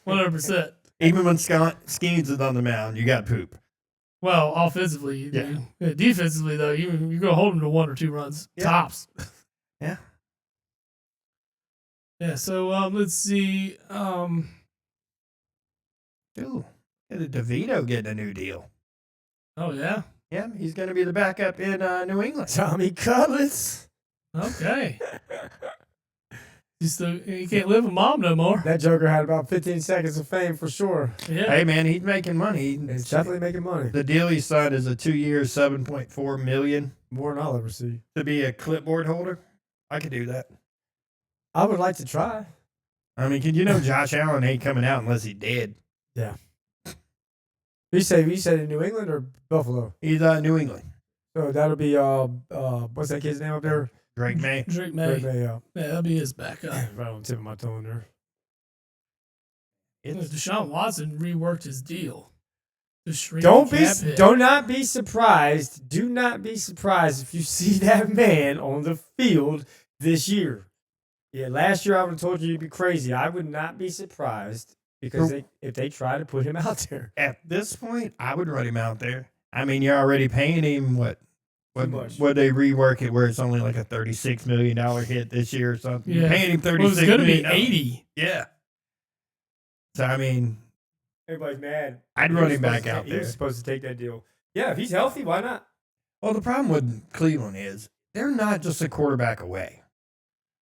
100%. Even when Skeens is on the mound, you got poop. Well, offensively, you do. Yeah, defensively, though, you're going to hold them to 1 or 2 runs. Yeah. Tops. Yeah. Yeah, so let's see. Ooh, DeVito getting a new deal. Oh, yeah? Yeah, he's going to be the backup in New England. Tommy Cutlets. Okay. He can't live with mom no more. That Joker had about 15 seconds of fame for sure. Yeah. Hey, man, he's making money. He's definitely making money. The deal he signed is a 2-year, $7.4 million. More than I'll ever see. To be a clipboard holder. I could do that. I would like to try. I mean, Josh Allen ain't coming out unless he's dead. Yeah. You said in New England or Buffalo? He's New England. So that'll be what's that kid's name up there? Drake May. Drake May. Yeah, that'll be his backup. Right on the tip of my tongue there. Deshaun Watson reworked his deal. Do not be surprised. Do not be surprised if you see that man on the field this year. Yeah, last year I would have told you you'd be crazy. I would not be surprised because if they try to put him out there. At this point, I would run him out there. I mean, you're already paying him what they rework it where it's only like a $36 million hit this year or something. Yeah. You're paying him $36 million. It's going to be 80. Yeah. So, I mean, everybody's mad. I'd run him back out there. He was supposed to take that deal. Yeah, if he's healthy, why not? Well, the problem with Cleveland is they're not just a quarterback away.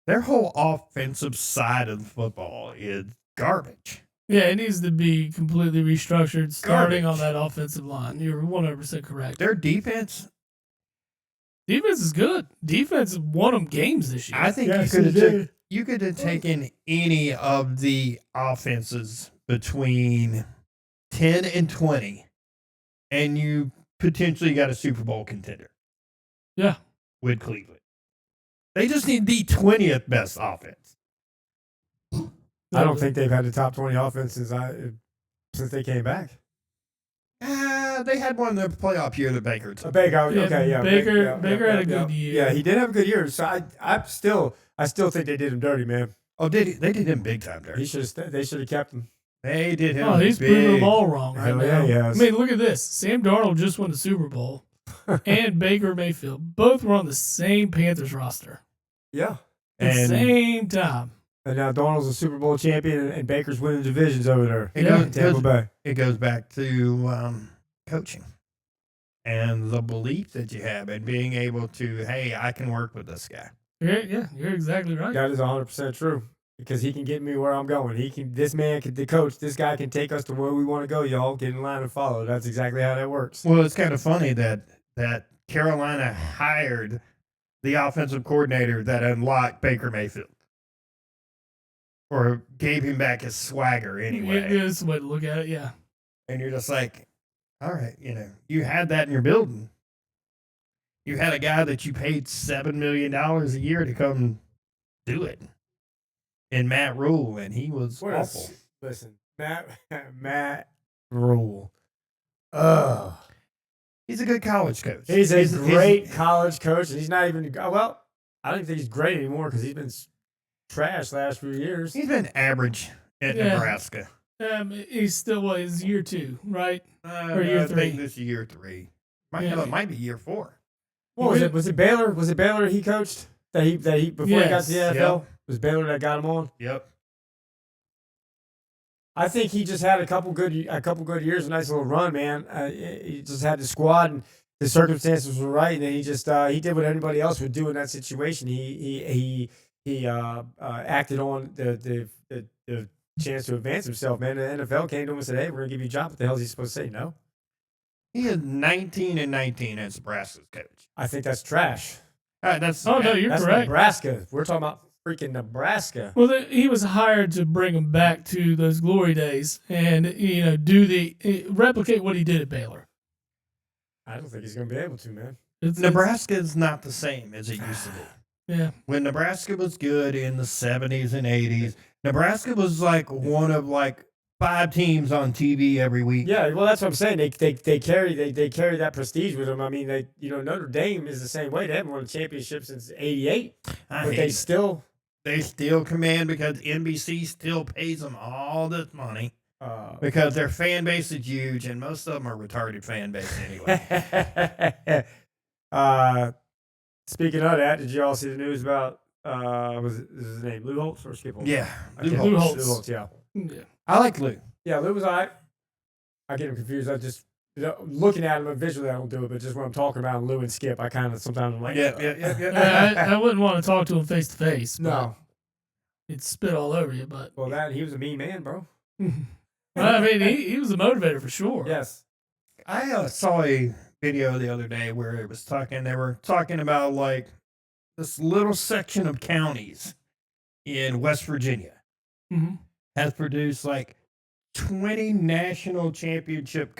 Their whole offensive side of the football is garbage. Yeah, it needs to be completely restructured starting on that offensive line. You're 100% correct. Their defense is good. Defense won them games this year. I think you could have taken any of the offenses between 10 and 20, and you potentially got a Super Bowl contender. Yeah. With Cleveland. They just need the 20th best offense. I don't think they've had the top 20 offense since they came back. They had one in the playoff year that Baker took. Baker had a good year. Yeah, he did have a good year. So I still think they did him dirty, man. Oh, did he? They did him big time dirty. They should have kept him. They did him. Oh, he's proving them all wrong right now. Yeah, he has. I mean, look at this. Sam Darnold just won the Super Bowl, and Baker Mayfield both were on the same Panthers roster. Yeah, at the same time. And now Darnold's a Super Bowl champion, and Baker's winning divisions over there. In Tampa Bay. It goes back to coaching and the belief that you have and being able to, hey, I can work with this guy. Yeah, you're exactly right. That is 100% true because he can get me where I'm going. The coach, this guy can take us to where we want to go, y'all. Get in line and follow. That's exactly how that works. Well, it's kind of funny that Carolina hired the offensive coordinator that unlocked Baker Mayfield. Or gave him back his swagger anyway. Yeah, that's the way to look at it, yeah. And you're just like, all right, you had that in your building. You had a guy that you paid $7 million a year to come do it. And Matt Rule, and he was awful. Listen, Matt Rule. He's a good college coach. He's a great college coach, and he's not even, well, I don't think he's great anymore because he's been trash last few years. He's been average at Yeah. Nebraska. He's still his year 2, right? Or year I think 3. this is year 3. Yeah. It might be year 4. What was it? Was it Baylor? Was it Baylor he coached that he before he got to the Yes. NFL? Yep. Was Baylor that got him on? Yep. I think he just had a couple good years, a nice little run, man. He just had the squad and the circumstances were right, and then he just he did what anybody else would do in that situation. He acted on the chance to advance himself, man. The NFL came to him and said, "Hey, we're gonna give you a job." What the hell is he supposed to say? No. He is 19-19 as Nebraska's coach. I think that's trash. That's Oh no, you're That's correct. Nebraska. We're talking about freaking Nebraska. Well, he was hired to bring him back to those glory days, and replicate what he did at Baylor. I don't think he's gonna be able to, man. Nebraska is not the same as it used to be. Yeah. When Nebraska was good in the 70s and 80s, Nebraska was like one of like 5 teams on TV every week. Yeah, well, that's what I'm saying. They carry that prestige with them. I mean, Notre Dame is the same way. They haven't won a championship since '88, I but hate they it. still. They still command because NBC still pays them all this money Uh, because their fan base is huge and most of them are retarded fan base anyway. Speaking of that, did you all see the news about is his name Lou Holtz or Skip Holtz? Yeah, Okay, Lou Holtz. Lou Holtz, yeah. Yeah. I like Lou. Yeah, Lou was all right. I get him confused. I just looking at him visually, I don't do it, but just when I'm talking about Lou and Skip, I kind of sometimes I'm like, Yeah, I wouldn't want to talk to him face to face. No, He'd spit all over you, but well, he was a mean man, bro. I mean, he was a motivator for sure. Yes. I saw a video the other day where they were talking about like this little section of counties in West Virginia Mm-hmm. has produced like 20 national championship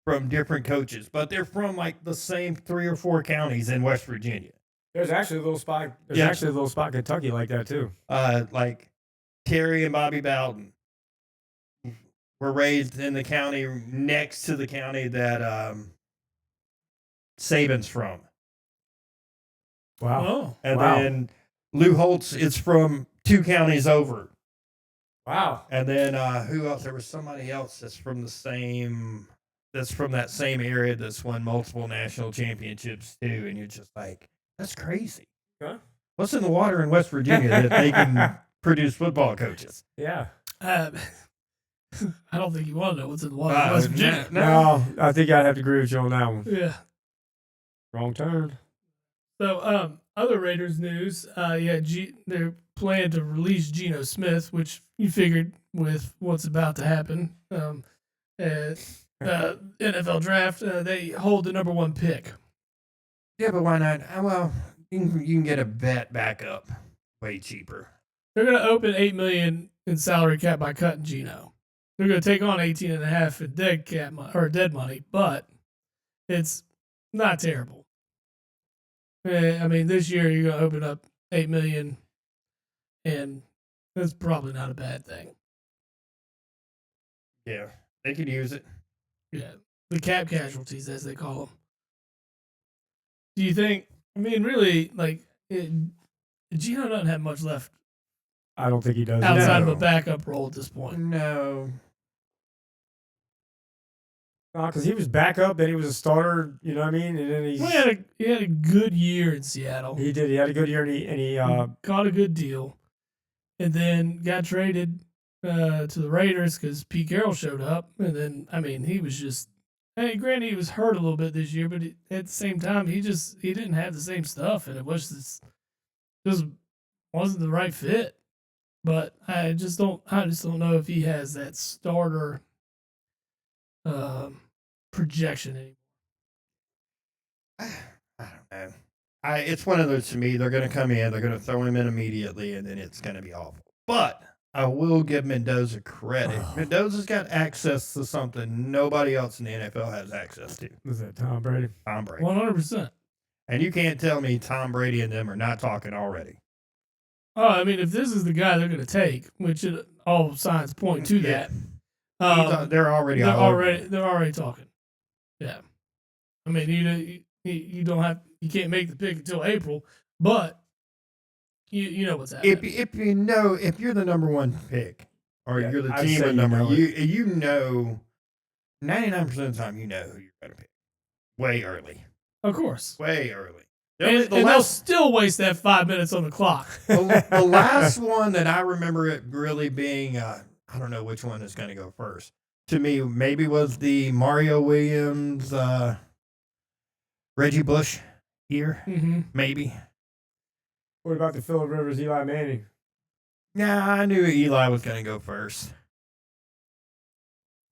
from different coaches, but they're from like the same 3 or 4 counties in West Virginia. There's actually a little spot. There's Yeah. actually a little spot in Kentucky like that too. Like Terry and Bobby Bowden were raised in the county next to the county that Saban's from. Wow. Oh, And Wow. then Lou Holtz is from 2 counties over. Wow. And then who else? There was somebody else that's from that same area that's won multiple national championships too. And you're just like, that's crazy. Huh? What's in the water in West Virginia that they can produce football coaches? Yeah. I don't think you want to know what's in the water in West Virginia. No, I think I'd have to agree with you on that one. Yeah. Wrong turn. So, other Raiders news. They're planning to release Geno Smith, which you figured with what's about to happen. NFL draft. They hold the number 1 pick. Yeah, but why not? Well, you can get a vet backup way cheaper. They're going to open $8 million in salary cap by cutting Geno. They're going to take on 18.5 in dead money, but it's not terrible. I mean, this year you're going to open up $8 million, and that's probably not a bad thing. Yeah, they could use it. Yeah, the cap casualties, as they call them. Do you think? I mean, really, Geno doesn't have much left I don't think he does. outside of No. a backup role at this point. No. Because he was backup, then he was a starter. You know what I mean? And then Well, he had a good year in Seattle. he did. He had a good year, and he Got a good deal, and then got traded to the Raiders because Pete Carroll showed up, and then he was just. Hey, granted, he was hurt a little bit this year, but at the same time, he didn't have the same stuff, and it was just wasn't the right fit. But I just don't know if he has that starter projection anymore. I don't know. It's one of those to me. They're going to come in, they're going to throw him in immediately, and then it's going to be awful. But I will give Mendoza credit. Mendoza's got access to something nobody else in the NFL has access to. was that Tom Brady? Tom Brady. 100%. And you can't tell me Tom Brady and them are not talking already. Oh, I mean, if this is the guy they're going to take, which all signs point to Yeah. that, They're already they're all over it. already talking. Yeah, I mean, you don't have, you can't make the pick until April, but you know what's happening. if you're the number one pick or Yeah, you're the I'd team say with you number, know it. you know 99% of the time you know who you're gonna pick way early, Of course. way early. And they'll still waste that 5 minutes on the clock. The last one that I remember it really being, I don't know which one is going to go first. To me, maybe was the Mario Williams, Reggie Bush year, Mm-hmm. maybe. What about the Phillip Rivers, Eli Manning? Yeah, I knew Eli was going to go first.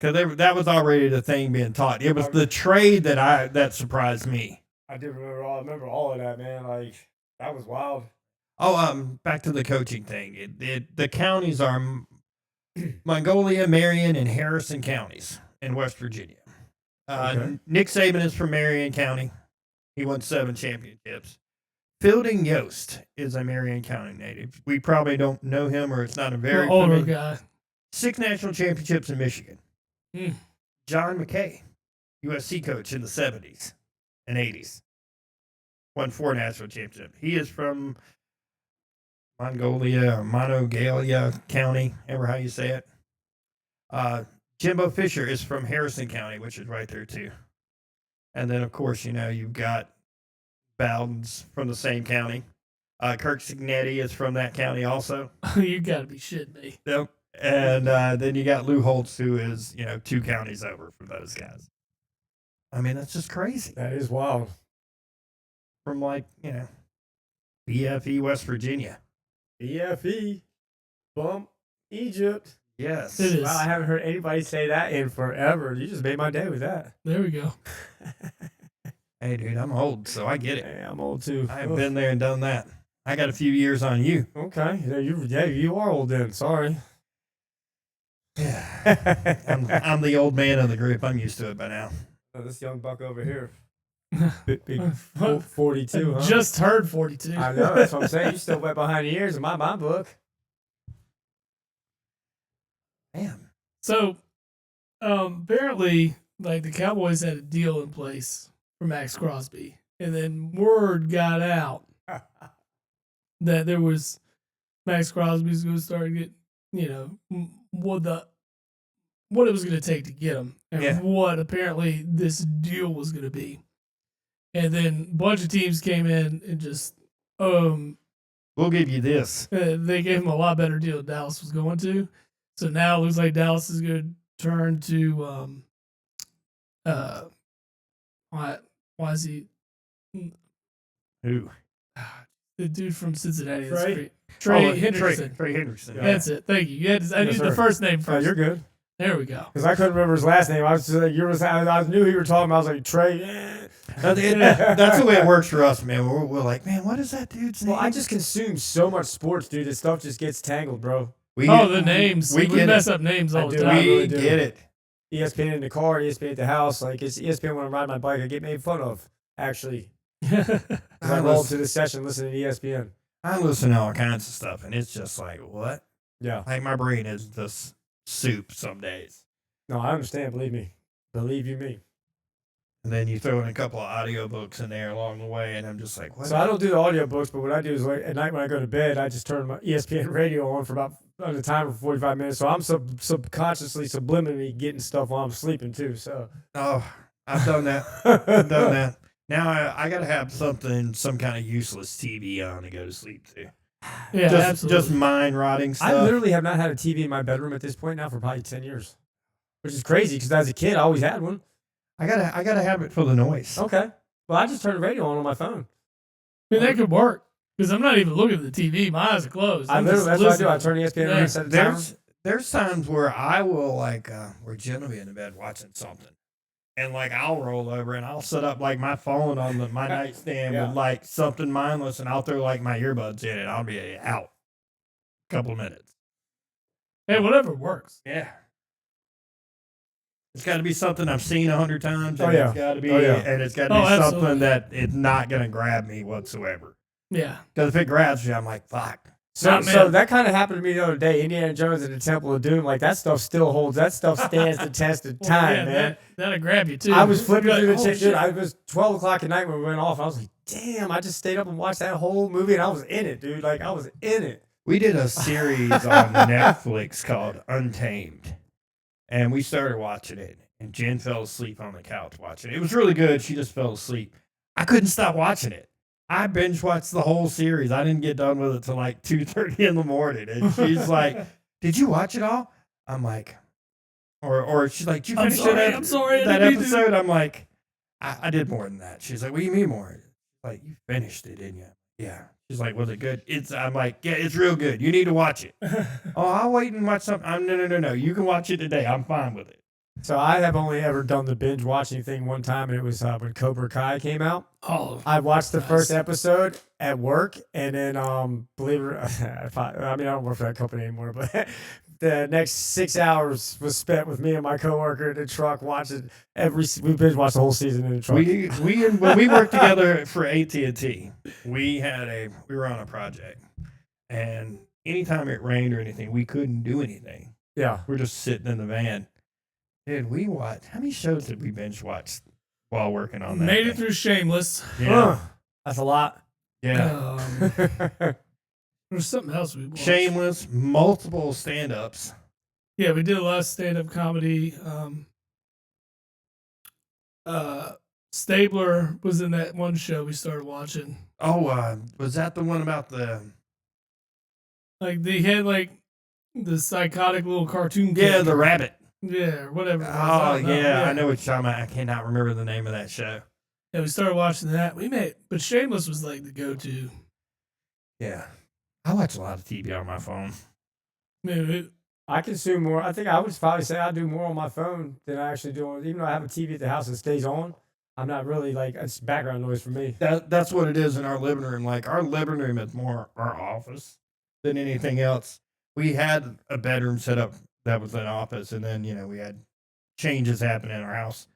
Because that was already the thing being taught. It was the trade that surprised me. I remember all of that, man. Like, that was wild. Oh, back to the coaching thing. The counties are Mongolia, Marion, and Harrison counties in West Virginia. Okay. Nick Saban is from Marion County. He won 7 championships. Fielding Yost is a Marion County native. We probably don't know him, or it's not a very older familiar- guy. 6 national championships in Michigan. Mm. John McKay, USC coach in the 70s and 80s. Won 4 national championships. He is from Mongolia or Monogalia County, ever how you say it. Jimbo Fisher is from Harrison County, which is right there too. And then, of course, you've got Bowden's from the same county. Kirk Signetti is from that county also. You got to be shitting me. Yep. And then you got Lou Holtz, who is, 2 counties over from those guys. I mean, that's just crazy. That is wild. From BFE, West Virginia. BFE, bump, Egypt. Yes. It is. Wow, I haven't heard anybody say that in forever. You just made my day with that. There we go. Hey, dude, I'm old, so I get it. Hey, I'm old too. I've been there and done that. I got a few years on you. Okay. You are old then. Sorry. Yeah. I'm the old man of the group. I'm used to it by now. Oh, this young buck over here. Big 42, huh? Just heard 42. I know, that's what I'm saying. You still wet behind the ears in my book. Man. So, apparently, like the Cowboys had a deal in place for Max Crosby, and then word got out that there was Max Crosby's going to start getting, what it was going to take to get him, and what apparently this deal was going to be. And then a bunch of teams came in and just, we'll give you this. they gave him a lot better deal than Dallas was going to. So now it looks like Dallas is going to turn to, why is he? Who? The dude from Cincinnati. Trey? Henderson. Trey Henderson. Yeah. That's it. Thank you. I need the sir. first name Oh, first. you're good. There we go. Because I couldn't remember his last name. I was just like, I knew who you were talking about. I was like, Trey. That's the way it works for us, man. We're like, man, what is that dude's name? Well, I just consume so much sports, dude. This stuff just gets tangled, bro. The names. We get mess it. up names all I the do. time. I We really do. get it. ESPN in the car, ESPN at the house. Like, it's ESPN when I'm riding my bike. I get made fun of, actually. 'Cause I roll to the session listening to ESPN. I listen to all kinds of stuff, and it's just like, what? Yeah. Like, my brain is just soup some days. No, I understand. Believe me. Believe you me. And then you throw in a couple of audiobooks in there along the way, and I'm just like, what? So I don't do the audiobooks, but what I do is like at night when I go to bed, I just turn my ESPN radio on for about on the timer for 45 minutes. So I'm subconsciously, subliminally getting stuff while I'm sleeping too. So Oh, I've done that. I've done that. Now I got to have some kind of useless TV on to go to sleep to. Yeah, absolutely. Just mind rotting stuff. I literally have not had a TV in my bedroom at this point now for probably 10 years, which is crazy because as a kid I always had one. I gotta have it for the noise. Okay. Well, I just turn the radio on my phone. That could work because I'm not even looking at the TV. My eyes are closed. I I'm literally, just that's what I do. I listening. turn the ESPN on Yeah. and set the timer. There's times where I will where Jen will be in the bed watching something, and I'll roll over and I'll set up my phone on my nightstand Yeah. with something mindless, and I'll throw my earbuds in, and I'll be out a couple of minutes. Hey, whatever works. Yeah. It's got to be something I've seen 100 times. And Oh, yeah. It's got to be, Oh, yeah. and it's got to be absolutely. something that it's not going to grab me whatsoever. Yeah. Because if it grabs me, I'm like, fuck. So that kind of happened to me the other day. Indiana Jones and the Temple of Doom, like that stuff still holds. That stuff stands the test of time, man. That'll grab you too. I was flipping through the oh, shit, dude. I was 12 o'clock at night when we went off. I was like, damn, I just stayed up and watched that whole movie, and I was in it, dude. Like I was in it. We did a series on Netflix called Untamed, and we started watching it, and Jen fell asleep on the couch watching it. It was really good. She just fell asleep. I couldn't stop watching it. I binge watched the whole series. I didn't get done with it till like 2:30 in the morning, and she's like, "Did you watch it all?" I'm like, or she's like, "Did you finish I'm sorry, that episode?" I'm like, I did more than that. She's like, "What do you mean more?" Like, you finished it, didn't you? Yeah. She's like, "Was it good?" I'm like, "Yeah, it's real good. You need to watch it." "Oh, I'll wait and watch something." No. You can watch it today. I'm fine with it. So I have only ever done the binge watching thing one time, and it was when Cobra Kai came out. Oh, I watched the first episode at work, and then believe it or I don't work for that company anymore, but the next 6 hours was spent with me and my coworker in the truck watching we binge watched the whole season in the truck. When we worked together for AT&T, we were on a project, and anytime it rained or anything, we couldn't do anything. Yeah, we're just sitting in the van. Dude, how many shows did we binge watch while working on that? Made it through Shameless. Yeah. That's a lot. Yeah. There's something else we watched. Shameless, multiple stand-ups. Yeah, we did a lot of stand-up comedy. Stabler was in that one show we started watching. Oh, was that the one about the... Like, they had, like, the psychotic little cartoon Yeah, character. the rabbit. Yeah, or whatever. Oh, yeah, I know what you're talking about. I cannot remember the name of that show. Yeah, we started watching that. But Shameless was like the go-to. Yeah. I watch a lot of TV on my phone. I consume more. I think I would probably say I do more on my phone than I actually do on, even though I have a TV at the house that stays on. I'm not really like, it's background noise for me. That's what it is in our living room. Like, our living room is more our office than anything else. We had a bedroom set up that was an office, and then, we had changes happen in our house.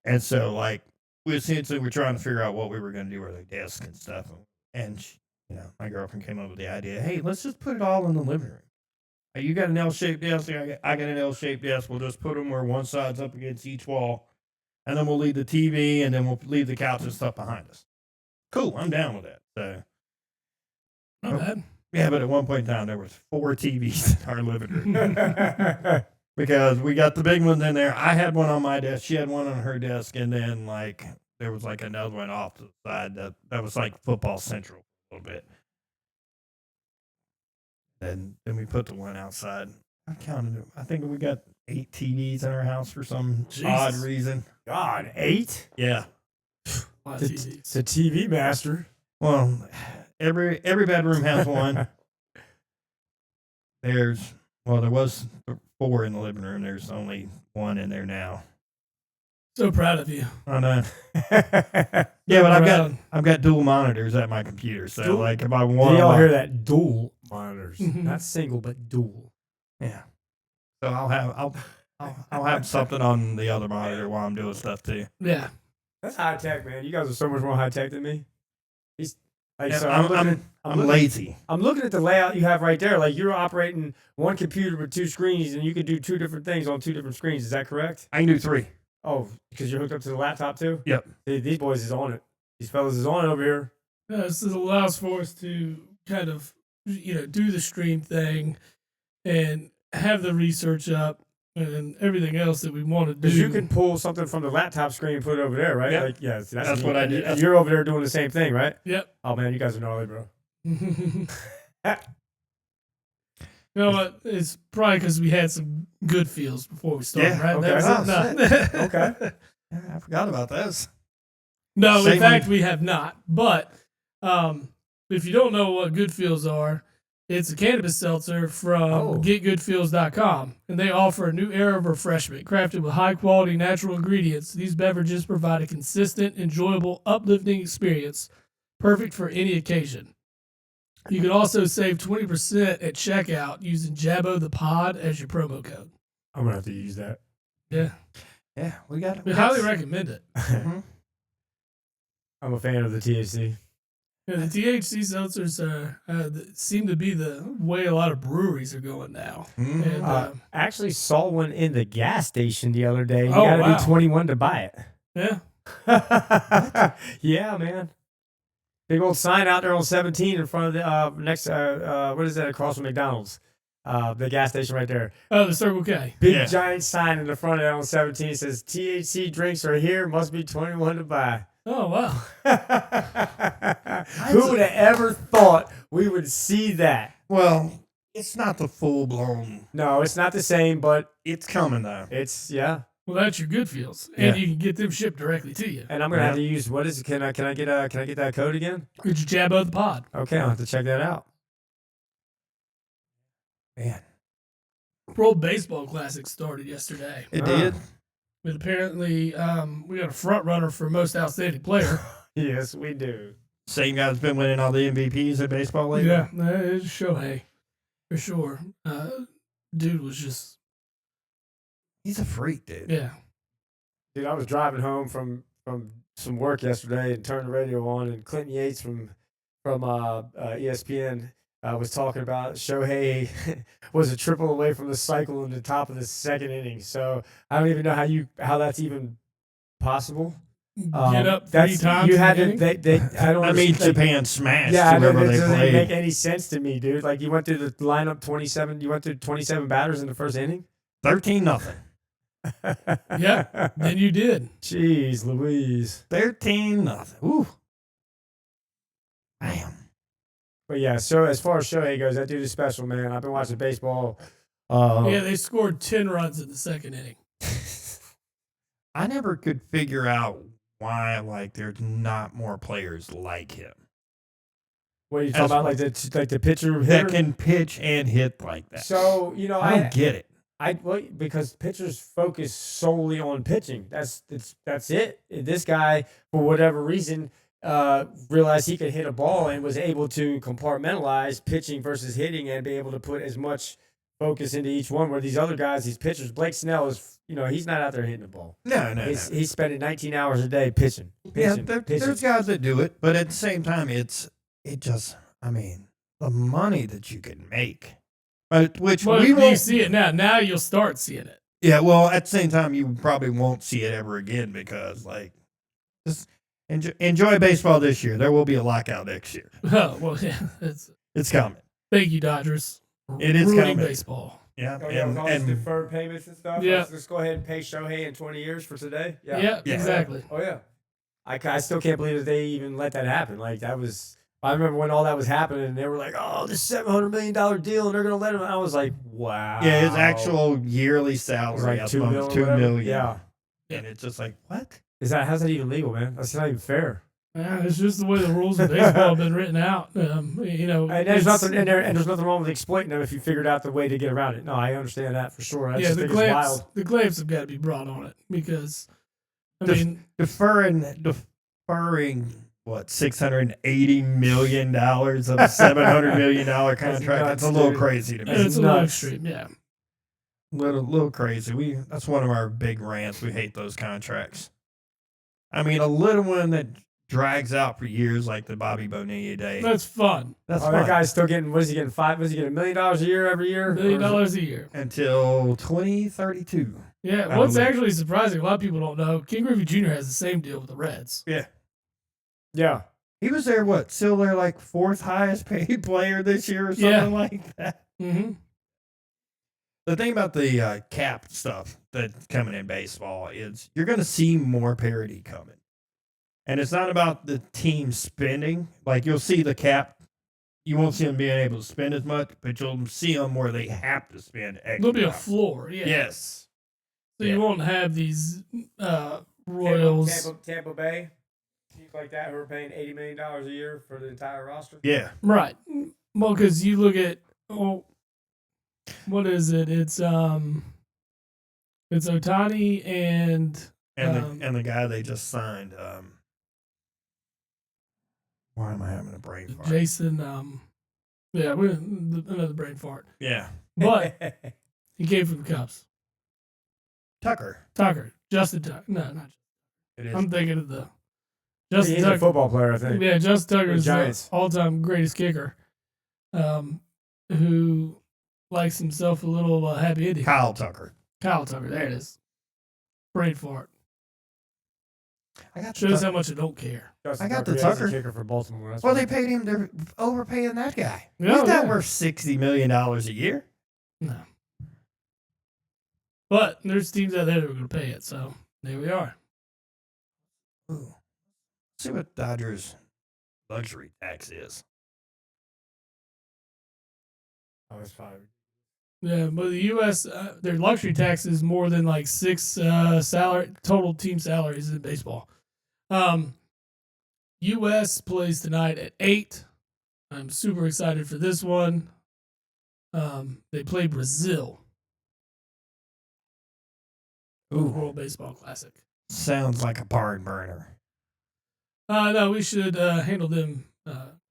And so, like, we're trying to figure out what we were going to do with the desk and stuff. And, my girlfriend came up with the idea, hey, let's just put it all in the living room. Hey, you got an L-shaped desk, I got an L-shaped desk. We'll just put them where one side's up against each wall, and then we'll leave the TV, and then we'll leave the couch and stuff behind us. Cool, I'm down with that. So, not bad. Yeah, but at one point in time, there was 4 TVs in our living room. Because we got the big ones in there. I had one on my desk. She had one on her desk. And then, like, there was, like, another one off to the side that was, like, football central a little bit. And then we put the one outside. I counted it. I think we got 8 TVs in our house for some odd reason. God, 8? Yeah. It's a TV master. Well, every bedroom has one. There was 4 in the living room. There's only 1 in there now. So proud of you. I know. Yeah, but I've got dual monitors at my computer. So like if I want, y'all hear that? Dual monitors, not single but dual. Yeah. So I'll have something on the other monitor while I'm doing stuff too. Yeah. That's high tech, man. You guys are so much more high tech than me. I'm lazy. I'm looking at the layout you have right there. Like you're operating one computer with 2 screens, and you can do 2 different things on 2 different screens. Is that correct? I can do 3. Oh, because you're hooked up to the laptop too? Yep. These boys is on it. These fellas is on it over here. Yeah, this allows for us to kind of, do the stream thing and have the research up and everything else that we want to do. Because you can pull something from the laptop screen and put it over there, right? Yep. Like, yeah, that's what I did. And you're over there doing the same thing, right? Yep. Oh, man, you guys are gnarly, bro. You know what? It's probably because we had some good feels before we started, right? Okay. Okay. Yeah, I forgot about those. No, in fact, we have not. But if you don't know what good feels are, it's a cannabis seltzer from getgoodfeels.com, and they offer a new era of refreshment crafted with high-quality natural ingredients. These beverages provide a consistent, enjoyable, uplifting experience, perfect for any occasion. You can also save 20% at checkout using Jabbo the Pod as your promo code. I'm going to have to use that. Yeah. Yeah, we got it. We highly recommend it. I'm a fan of the THC. Yeah, the THC seltzers seem to be the way a lot of breweries are going now. Mhm. And, Actually saw one in the gas station the other day. You Oh, gotta wow. be 21 to buy yeah. it. Yeah, man. Big old sign out there on 17 in front of the next what is that across from McDonald's? The gas station right there. Oh, the Circle K. Big Yeah. giant sign in the front of there on 17 says THC drinks are here, must be 21 to buy. Oh, wow. Who would have ever thought we would see that? Well, it's not the full blown. No, it's not the same, but It's coming though. it's yeah. Well, that's your good feels. And Yeah. you can get them shipped directly to you. And I'm gonna have to use what is it? Can I get that code again? It's Jab of the Pod. Okay, I'll have to check that out. Man, World Baseball Classic started yesterday. it Ah. did. But apparently, we got a front runner for most outstanding player. Yes, we do. Same guy's been winning all the MVPs in baseball lately. Yeah, it's Shohei. For sure. Dude was just, He's a freak, dude. yeah. Dude, I was driving home from some work yesterday and turned the radio on, and Clinton Yates from ESPN was talking about Shohei was a triple away from the cycle in the top of the second inning. So I don't even know how that's even possible. Get up three times. You in had the to. inning? They I don't. I mean, understand, like, Japan smashed yeah, I know, whoever that they doesn't make played. any sense to me, dude. Like you went through the lineup 27. You went through 27 batters in the first inning. 13-0. Yeah, then you did. Jeez, Louise. 13-0. Ooh. Damn. But yeah, so as far as Shohei goes, that dude is special, man. I've been watching baseball. Yeah, they scored 10 runs in the second inning. I never could figure out why, like, there's not more players like him What are you talking As- about? Like the pitcher that hitter? can pitch and hit like that. So I don't get it. Because pitchers focus solely on pitching. That's it. This guy, for whatever reason, realized he could hit a ball and was able to compartmentalize pitching versus hitting and be able to put as much focus into each one. Where these other guys, these pitchers, Blake Snell is, he's not out there hitting the ball. No. He's spending 19 hours a day pitching. Yeah, pitching. there's guys that do it, but at the same time, I mean, the money that you can make. Which Well, we you won't see it now. Now you'll start seeing it. Yeah, well, at the same time, you probably won't see it ever again because, like, just enjoy baseball this year. There will be a lockout next year. Oh, well, yeah. It's coming. Thank you, Dodgers. for It is ruining coming. baseball. Yeah, Oh, yeah, with all these and deferred payments and stuff. Yeah. Let's go ahead and pay Shohei in 20 years for today. Yeah, Yeah. exactly. Oh yeah. I still can't believe that they even let that happen. Like that was. I remember when all that was happening, and they were like, "Oh, this $700 million deal, and they're gonna let him." I was like, "Wow." yeah, his actual yearly It was salary like at $2 the moment million. is $2 million. Yeah. And it's just like, what? How's that even legal, man? That's not even fair. Yeah, it's just the way the rules of baseball have been written out. And there's nothing there's nothing wrong with exploiting them if you figured out the way to get around it. No, I understand that for sure. I Yeah, just the think it's clamps. wild. The clamps have got to be brought on it because, I Def- mean, Deferring what, $680 million of a $700 million contract? That's a little dude. crazy to me. it's a little nuts. extreme. Yeah. Little crazy. That's one of our big rants. We hate those contracts. I mean, a little one that drags out for years, like the Bobby Bonilla day. That's fun. That's That fine guy's still getting. What is he getting? Was he getting $1 million a year every year? $1 million Or is a year. until 2032. Yeah. I What's believe. actually surprising, a lot of people don't know, King Griffey Jr. has the same deal with the Reds. Yeah, Yeah. he was there. What? Still their like fourth highest paid player this year or something Yeah. like that. Mm-hmm. The thing about the cap stuff that's coming in baseball is you're going to see more parity coming. And it's not about the team spending. Like, you'll see the cap. You won't see them being able to spend as much, but you'll see them where they have to spend extra. There'll be a floor. Yeah. Yes. So Yeah. you won't have these Royals. Tampa Bay, teams like that who are paying $80 million a year for the entire roster. Yeah. Right. Well, because you look at, what is it? It's Otani and And the guy they just signed, why am I having a brain fart? Jason. Yeah, another brain fart. Yeah. But he came from the Cubs. Tucker. Tucker, Justin Tucker. No, not. It is. I'm thinking of the Justin He's a Tucker. football player, I think. Yeah, Justin Tucker is the Giants. all-time greatest kicker, who likes himself a little happy ending. Kyle Tucker. Kyle Tucker, there it is. Brain fart. I got the Shows Tucker. how much I don't care. Justin I got the Tucker, yeah, he's a Tucker. kicker for Baltimore. That's Well, why. they paid him. They're overpaying that guy. Yeah, He's not yeah. worth $60 million a year. No. But there's teams out there that are going to pay it, so there we are. Ooh. See what Dodgers luxury tax is. Oh, it's fine. Yeah, but the U.S. Their luxury tax is more than like 6 total team salaries in baseball. U.S. plays tonight at 8. I'm super excited for this one. They play Brazil. Ooh. World Baseball Classic. Sounds like a barn burner. No, we should handle them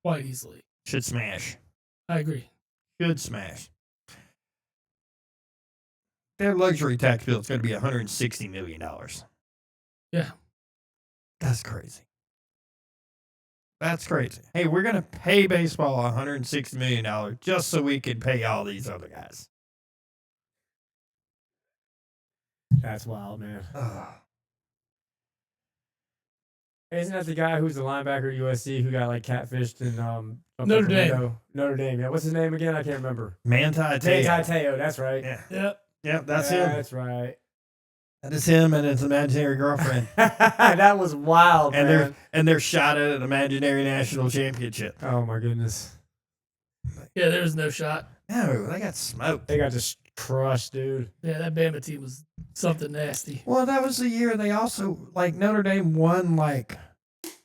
quite easily. Should smash. I agree. Should smash. Their luxury tax bill is going to be $160 million. Yeah. That's crazy. That's crazy. Hey, we're going to pay baseball $160 million just so we can pay all these other guys. That's wild, man. Ugh. Isn't that the guy who's the linebacker at USC who got like catfished and jumped Notre out the Dame. window? Notre Dame. Yeah. What's his name again? I can't remember. Manti Manti Te'o. Te'o. That's right. Yeah. Yep. Yep, that's Yeah, him. That's right. That is him and his imaginary girlfriend. That was wild, and man. they're shot at an imaginary national championship. Oh my goodness. Yeah, there was no shot. No, they got smoked. They got just crushed, dude. Yeah, that Bama team was something nasty. Well, that was the year they also, like, Notre Dame won, like,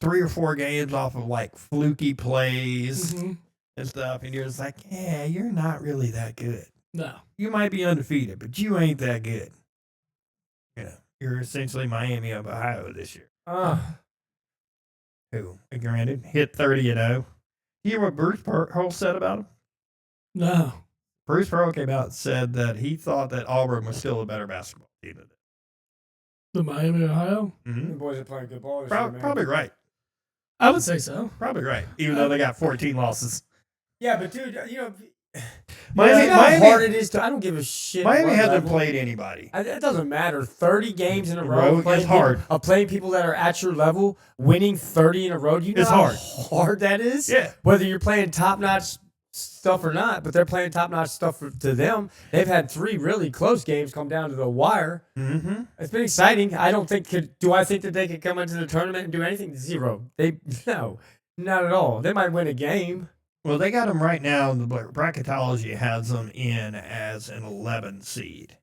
3 or 4 games off of, like, fluky plays Mhm. and stuff. And you're just like, yeah, you're not really that good. No. You might be undefeated, but you ain't that good. You know, you're essentially Miami of Ohio this year. Who, granted, hit 30-0. You hear what Bruce Pearl said about him? No. Bruce Pearl came out and said that he thought that Auburn was still a better basketball team than The Miami, Ohio? them. The Mm-hmm. boys are playing good ball this year, man. Probably right. I would say so. Probably right. Even though they got 14 losses. Yeah, but dude, you know, Miami- you know how Miami- hard it is to. I don't give a shit. Miami what hasn't level. played anybody. It doesn't matter. 30 games in a Road row. is Playing hard. People, playing people that are at your level, winning 30 in a row. You know It's how hard. hard that is? Yeah. Whether you're playing top-notch stuff or not, but they're playing top-notch stuff to them. They've had 3 really close games come down to the wire. Mm-hmm. It's been exciting. I don't think do I think that they could come into the tournament and do anything? Zero. No, not at all. They might win a game. Well, they got them right now. The bracketology has them in as an 11 seed.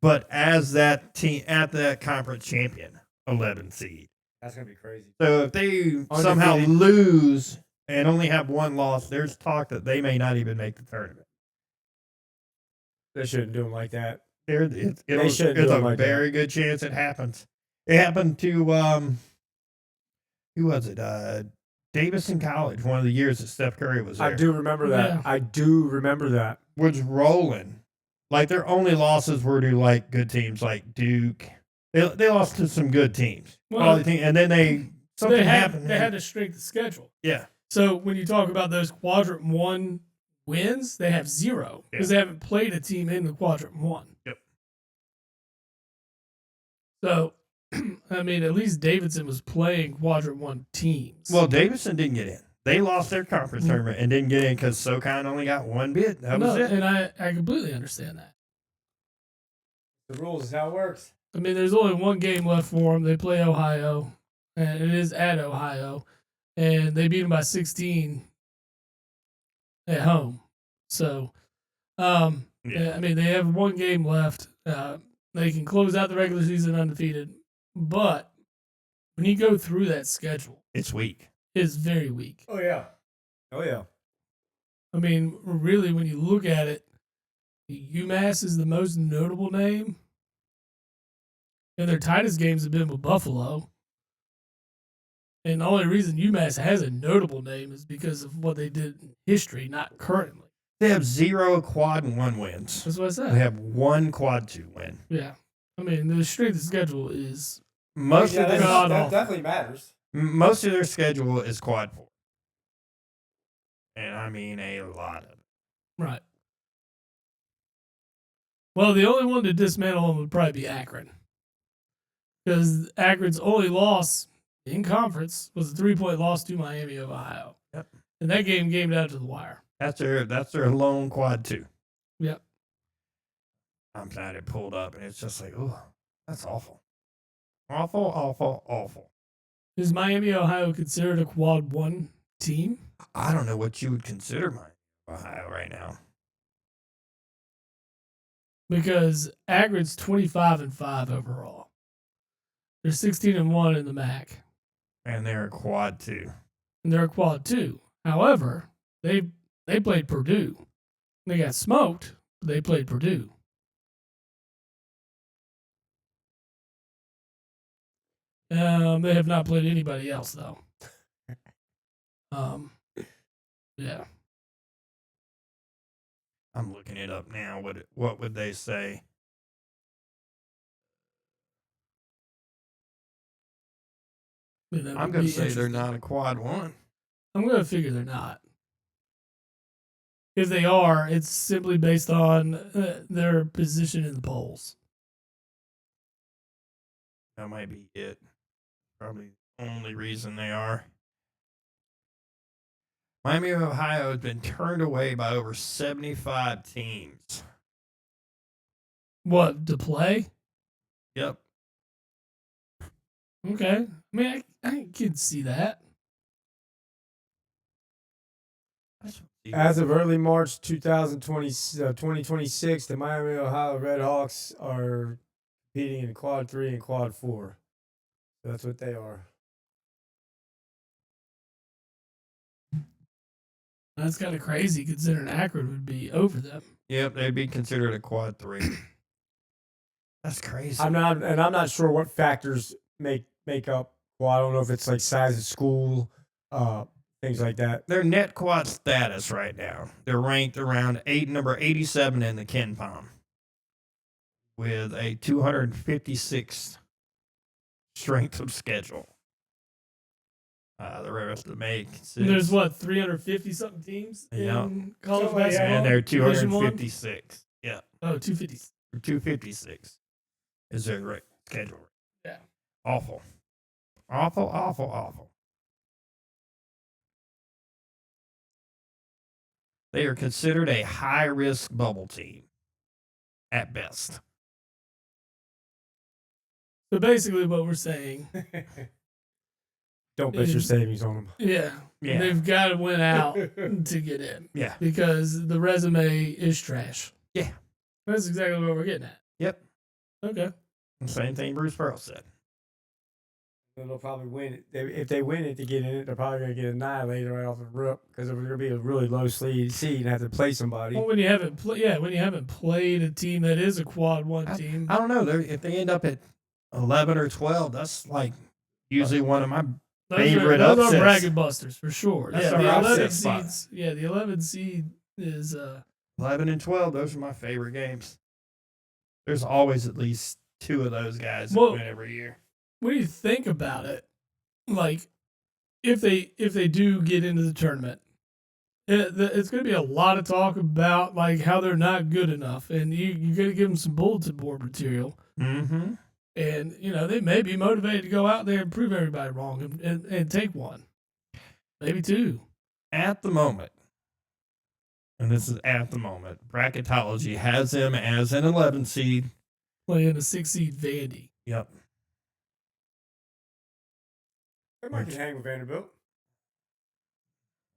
But as that team, at that conference champion, 11 seed. That's gonna be crazy. So if they somehow Undefeated. lose and only have 1 loss, there's talk that they may not even make the tournament. They shouldn't do them like that. It's shouldn't a do it like that. very good chance it happens. It happened to who was it? Davison College. One of the years that Steph Curry was there. I do remember that. Yeah. I do remember that. Was rolling. Like their only losses were to like good teams like Duke. They lost to some good teams. Well, Quality team, and then something happened. They had to strength the schedule. Yeah. So when you talk about those quadrant 1 wins, they have 0 because they haven't played a team in the quadrant 1. Yep. So, I mean, at least Davidson was playing quadrant 1 teams. Well, Davison didn't get in. They lost their conference tournament and didn't get in because SoCon only got 1 bid. That was it. And I completely understand that. The rules is how it works. I mean, there's only 1 game left for them. They play Ohio, and it is at Ohio, and they beat them by 16 at home. So, Yeah. I mean, they have 1 game left. They can close out the regular season undefeated, but when you go through that schedule, It's weak. it's very weak. Oh yeah. Oh yeah. I mean, really, when you look at it, UMass is the most notable name. And their tightest games have been with Buffalo. And the only reason UMass has a notable name is because of what they did in history, not currently. They have 0 quad and 1 wins. That's what I said. They have 1 quad 2 win. Yeah. I mean, the strength of schedule is Most of that's- them, that definitely matters. Most of their schedule is quad 4. And I mean a lot of it. Right. Well, the only one to dismantle them would probably be Akron. Because Akron's only loss in conference was a 3-point loss to Miami of Ohio. Yep. And that game came down to the wire. That's their lone quad 2. Yep. I'm glad it pulled up, and it's just like, oh, that's awful. Awful, awful, awful. Is Miami, Ohio considered a quad 1 team? I don't know what you would consider Miami, Ohio right now. Because Akron's 25-5 overall. They're 16-1 in the MAC. And they're a quad 2. And they're a quad 2. However, they played Purdue. They got smoked, but they played Purdue. They have not played anybody else though. Yeah. I'm looking it up now. What would they say? I'm going to say they're not a quad 1. I'm going to figure they're not. If they are, it's simply based on their position in the polls. That might be it. Probably the only reason they are. Miami of Ohio has been turned away by over 75 teams. What, to play? Yep. Okay. I mean, I can see that. As of early March 2026, the Miami, Ohio Redhawks are competing in quad 3 and quad 4. So that's what they are. That's kind of crazy considering Akron would be over them. Yep, they'd be considered a quad 3. That's crazy. I'm not sure what factors make up. Well, I don't know if it's like size of school, things like that. Their net quad status right now. They're ranked around number 87 in the Ken Palm with a 256 strength of schedule. The rest of the make. There's what, 350 something teams in college basketball? And they're 256. Yeah. Oh, 250. 256 is their schedule. Yeah. Awful. Awful, awful, awful. They are considered a high-risk bubble team at best. So basically what we're saying... Don't bet your savings on them. Yeah. They've got to win out to get in. Yeah. Because the resume is trash. Yeah. That's exactly what we're getting at. Yep. Okay. Same thing Bruce Pearl said. They'll probably win it. If they win it to get in it, they're probably going to get annihilated right off the rip because they're going to be a really low seed and have to play somebody. Well, when you haven't played a team that is a quad 1 team. I don't know. If they end up at 11 or 12, that's like usually one of my favorite those upsets. are bracket busters for sure. That's Yeah, our the 11 upset spot. seeds. Yeah, the 11 seed is 11 and 12. Those are my favorite games. There's always at least 2 of those guys that win every year. When you think about it, like if they do get into the tournament, it's going to be a lot of talk about like how they're not good enough, and you got to give them some bulletin board material. Mm-hmm. And they may be motivated to go out there and prove everybody wrong and take 1, maybe 2. At the moment, and this is at the moment, bracketology has them as an 11 seed. Playing a 6 seed Vandy. Yep. They might can hang with Vanderbilt.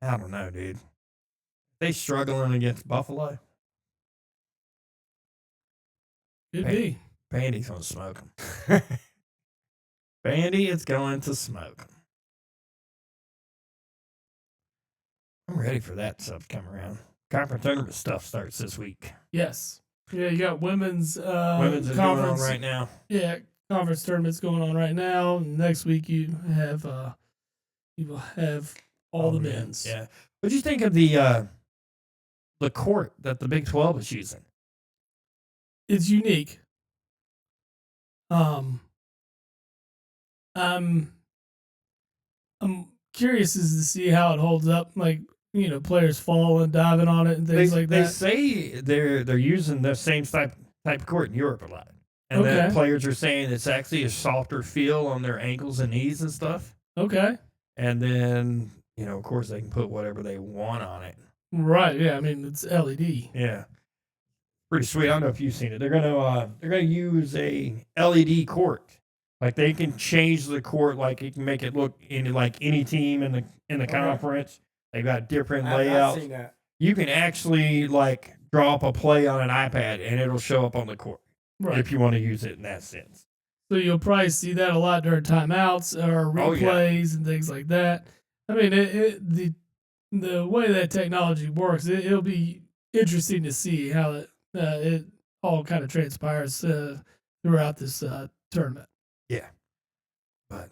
I don't know, dude. They struggling against Buffalo. Could be. Vandy's going to smoke them. Vandy is going to smoke them. I'm ready for that stuff to come around. Conference tournament stuff starts this week. Yes. Yeah, you got women's is conference going on right now. Yeah, conference tournaments going on right now. Next week you will have all the men's. Yeah. What do you think of the court that the Big 12 is using? It's unique. I'm curious as to see how it holds up. Like, players falling, diving on it, and things like They that. say they're using the same type of court in Europe a lot, and that Okay. players are saying it's actually a softer feel on their ankles and knees and stuff. Okay. And then of course, they can put whatever they want on it. Right. Yeah. I mean, it's LED. Yeah, pretty sweet. I don't know if you've seen it. They're gonna use a LED court. Like they can change the court, like it can make it look in like any team in the conference. They've got different I've not layouts. seen that. You can actually like draw up a play on an iPad and it'll show up on the court Right. if you want to use it in that sense. So you'll probably see that a lot during timeouts or replays and things like that. I mean, the way that technology works, it'll be interesting to see how it all kind of transpires throughout this tournament. Yeah, but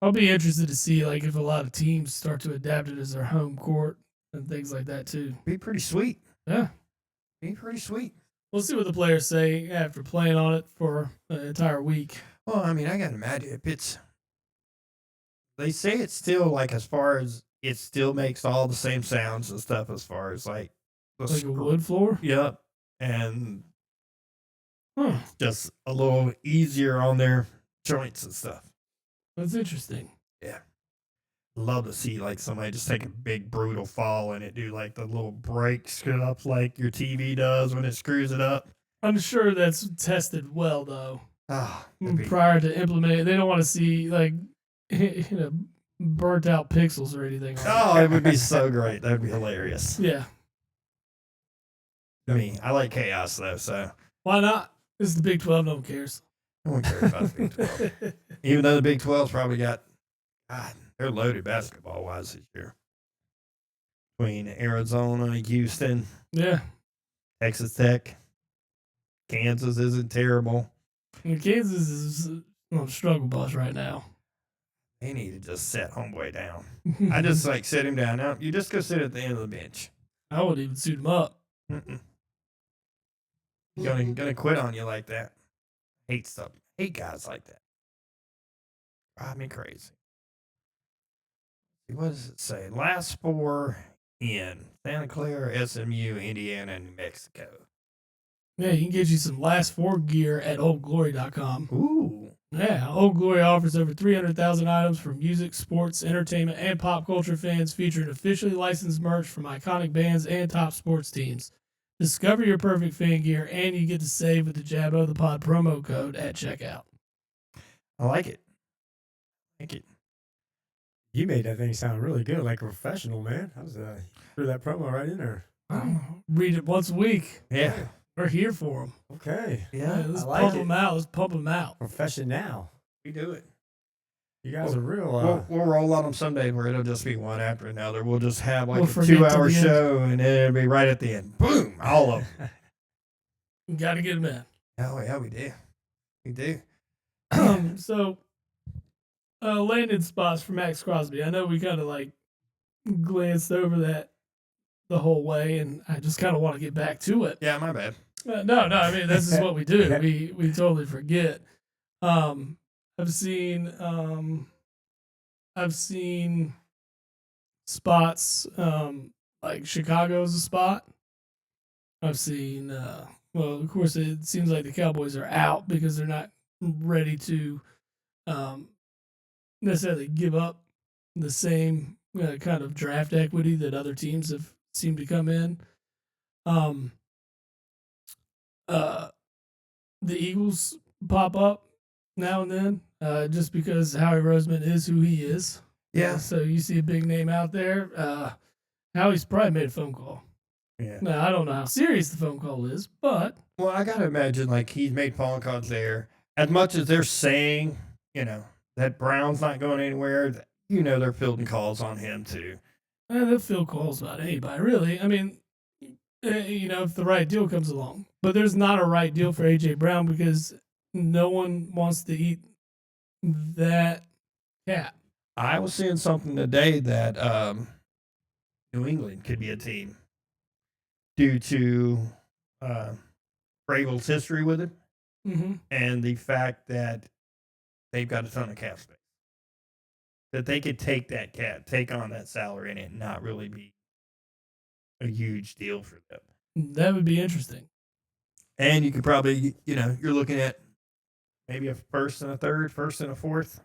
I'll be interested to see like if a lot of teams start to adapt it as their home court and things like that too. be pretty sweet. Yeah. Be pretty sweet. We'll see what the players say after playing on it for an entire week. Well, I mean, I gotta imagine if it's. They say it's still like as far as it still makes all the same sounds and stuff as far as like the Like a wood floor? Yep, and Huh. just a little easier on their joints and stuff. That's interesting. Love to see like somebody just take a big brutal fall and it do like the little breaks up like your TV does when it screws it up. I'm sure that's tested well though. Ah, Prior to implementing, they don't want to see like burnt out pixels or anything. it would be so great. That'd be hilarious. Yeah. I mean, I like chaos though, so Why not? This is the Big 12. No one cares. no one cares about the Big 12. Even though the Big 12's probably got, God, they're loaded basketball wise this year. Between Arizona, Houston, Yeah. Texas Tech, Kansas isn't terrible. And Kansas is on struggle bus right now. They need to just set homeboy down. I just like sit him down. Now you just go sit at the end of the bench. I wouldn't even suit him up. Gonna quit on you like that. Hate stuff. Hate guys like that. Drive me crazy. What does it say? Last four in Santa Clara, SMU, Indiana, and New Mexico. Yeah, you can get you some last four gear at oldglory.com. Ooh. Yeah, Old Glory offers over 300,000 items for music, sports, entertainment, and pop culture fans, featuring officially licensed merch from iconic bands and top sports teams. Discover your perfect fan gear, and you get to save with the Jabbo the Pod promo code at checkout. I like it. Thank you. You made that thing sound really good, like a professional, man. I was threw that promo right in there. Read it once a week. Yeah. We're here for them. Okay. Yeah. Let's I like pump it. them out. Let's pump them out. Professional. We do it. You guys are real. We'll roll on them someday where it'll just be one after another. We'll just have like We'll a forget 2-hour to the end. show and then it'll be right at the end. Boom. All of them. You got to get them in. Oh, yeah, we do. We do. So, landing spots for Max Crosby. I know we kind of like glanced over that the whole way, and I just kind of want to get back to it. Yeah, my bad. No. I mean, this is what we do. We totally forget. I've seen spots like Chicago's a spot. I've seen well, of course, it seems like the Cowboys are out because they're not ready to necessarily give up the same kind of draft equity that other teams have seemed to come in. The Eagles pop up now and then, just because Howie Roseman is who he is. Yeah. So you see a big name out there. Howie's probably made a phone call. Yeah. Now, I don't know how serious the phone call is, but Well, I got to imagine like he's made phone calls there. As much as they're saying, that Brown's not going anywhere, they're fielding calls on him too. they'll field calls about anybody, really. I mean, if the right deal comes along. But there's not a right deal for A.J. Brown because no one wants to eat that cap. I was seeing something today that New England could be a team due to Vrabel's history with him Mm-hmm. and the fact that they've got a ton of cap space. that they could take on that salary and it not really be a huge deal for them. That would be interesting. And you could probably, you're looking at maybe a first and a third, first and a fourth.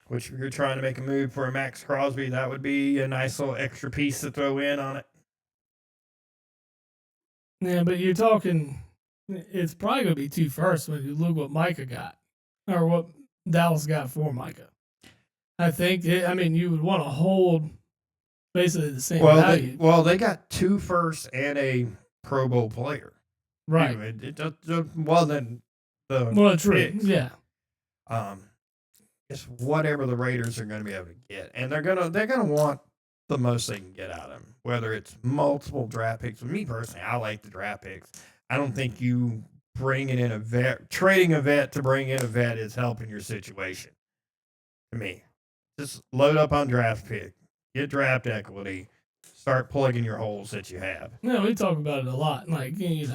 Which if you're trying to make a move for a Max Crosby, that would be a nice little extra piece to throw in on it. Yeah, but you're talking, it's probably going to be 2 firsts when you look what Micah got, or what Dallas got for Micah. I think, you would want to hold basically the same value. They got 2 firsts and a Pro Bowl player. Right. It wasn't the true. picks. Yeah. It's whatever the Raiders are going to be able to get, and they're gonna want the most they can get out of them. Whether it's multiple draft picks. For me personally, I like the draft picks. I don't think you bringing in a vet, trading a vet to bring in a vet is helping your situation. To me, just load up on draft pick, get draft equity, start plugging your holes that you have. No, we talk about it a lot. Like, you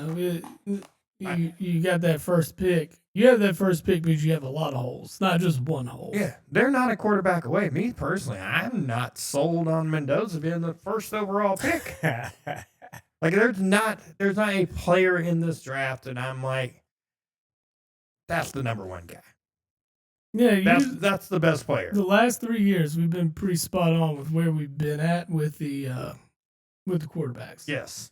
got that first pick. You have that first pick because you have a lot of holes, not just one hole. Yeah, they're not a quarterback away. Me personally, I'm not sold on Mendoza being the first overall pick. Like, there's not a player in this draft, and I'm like, that's the number 1 guy. Yeah, that's the best player. The last 3 years, we've been pretty spot on with where we've been at with the quarterbacks. Yes.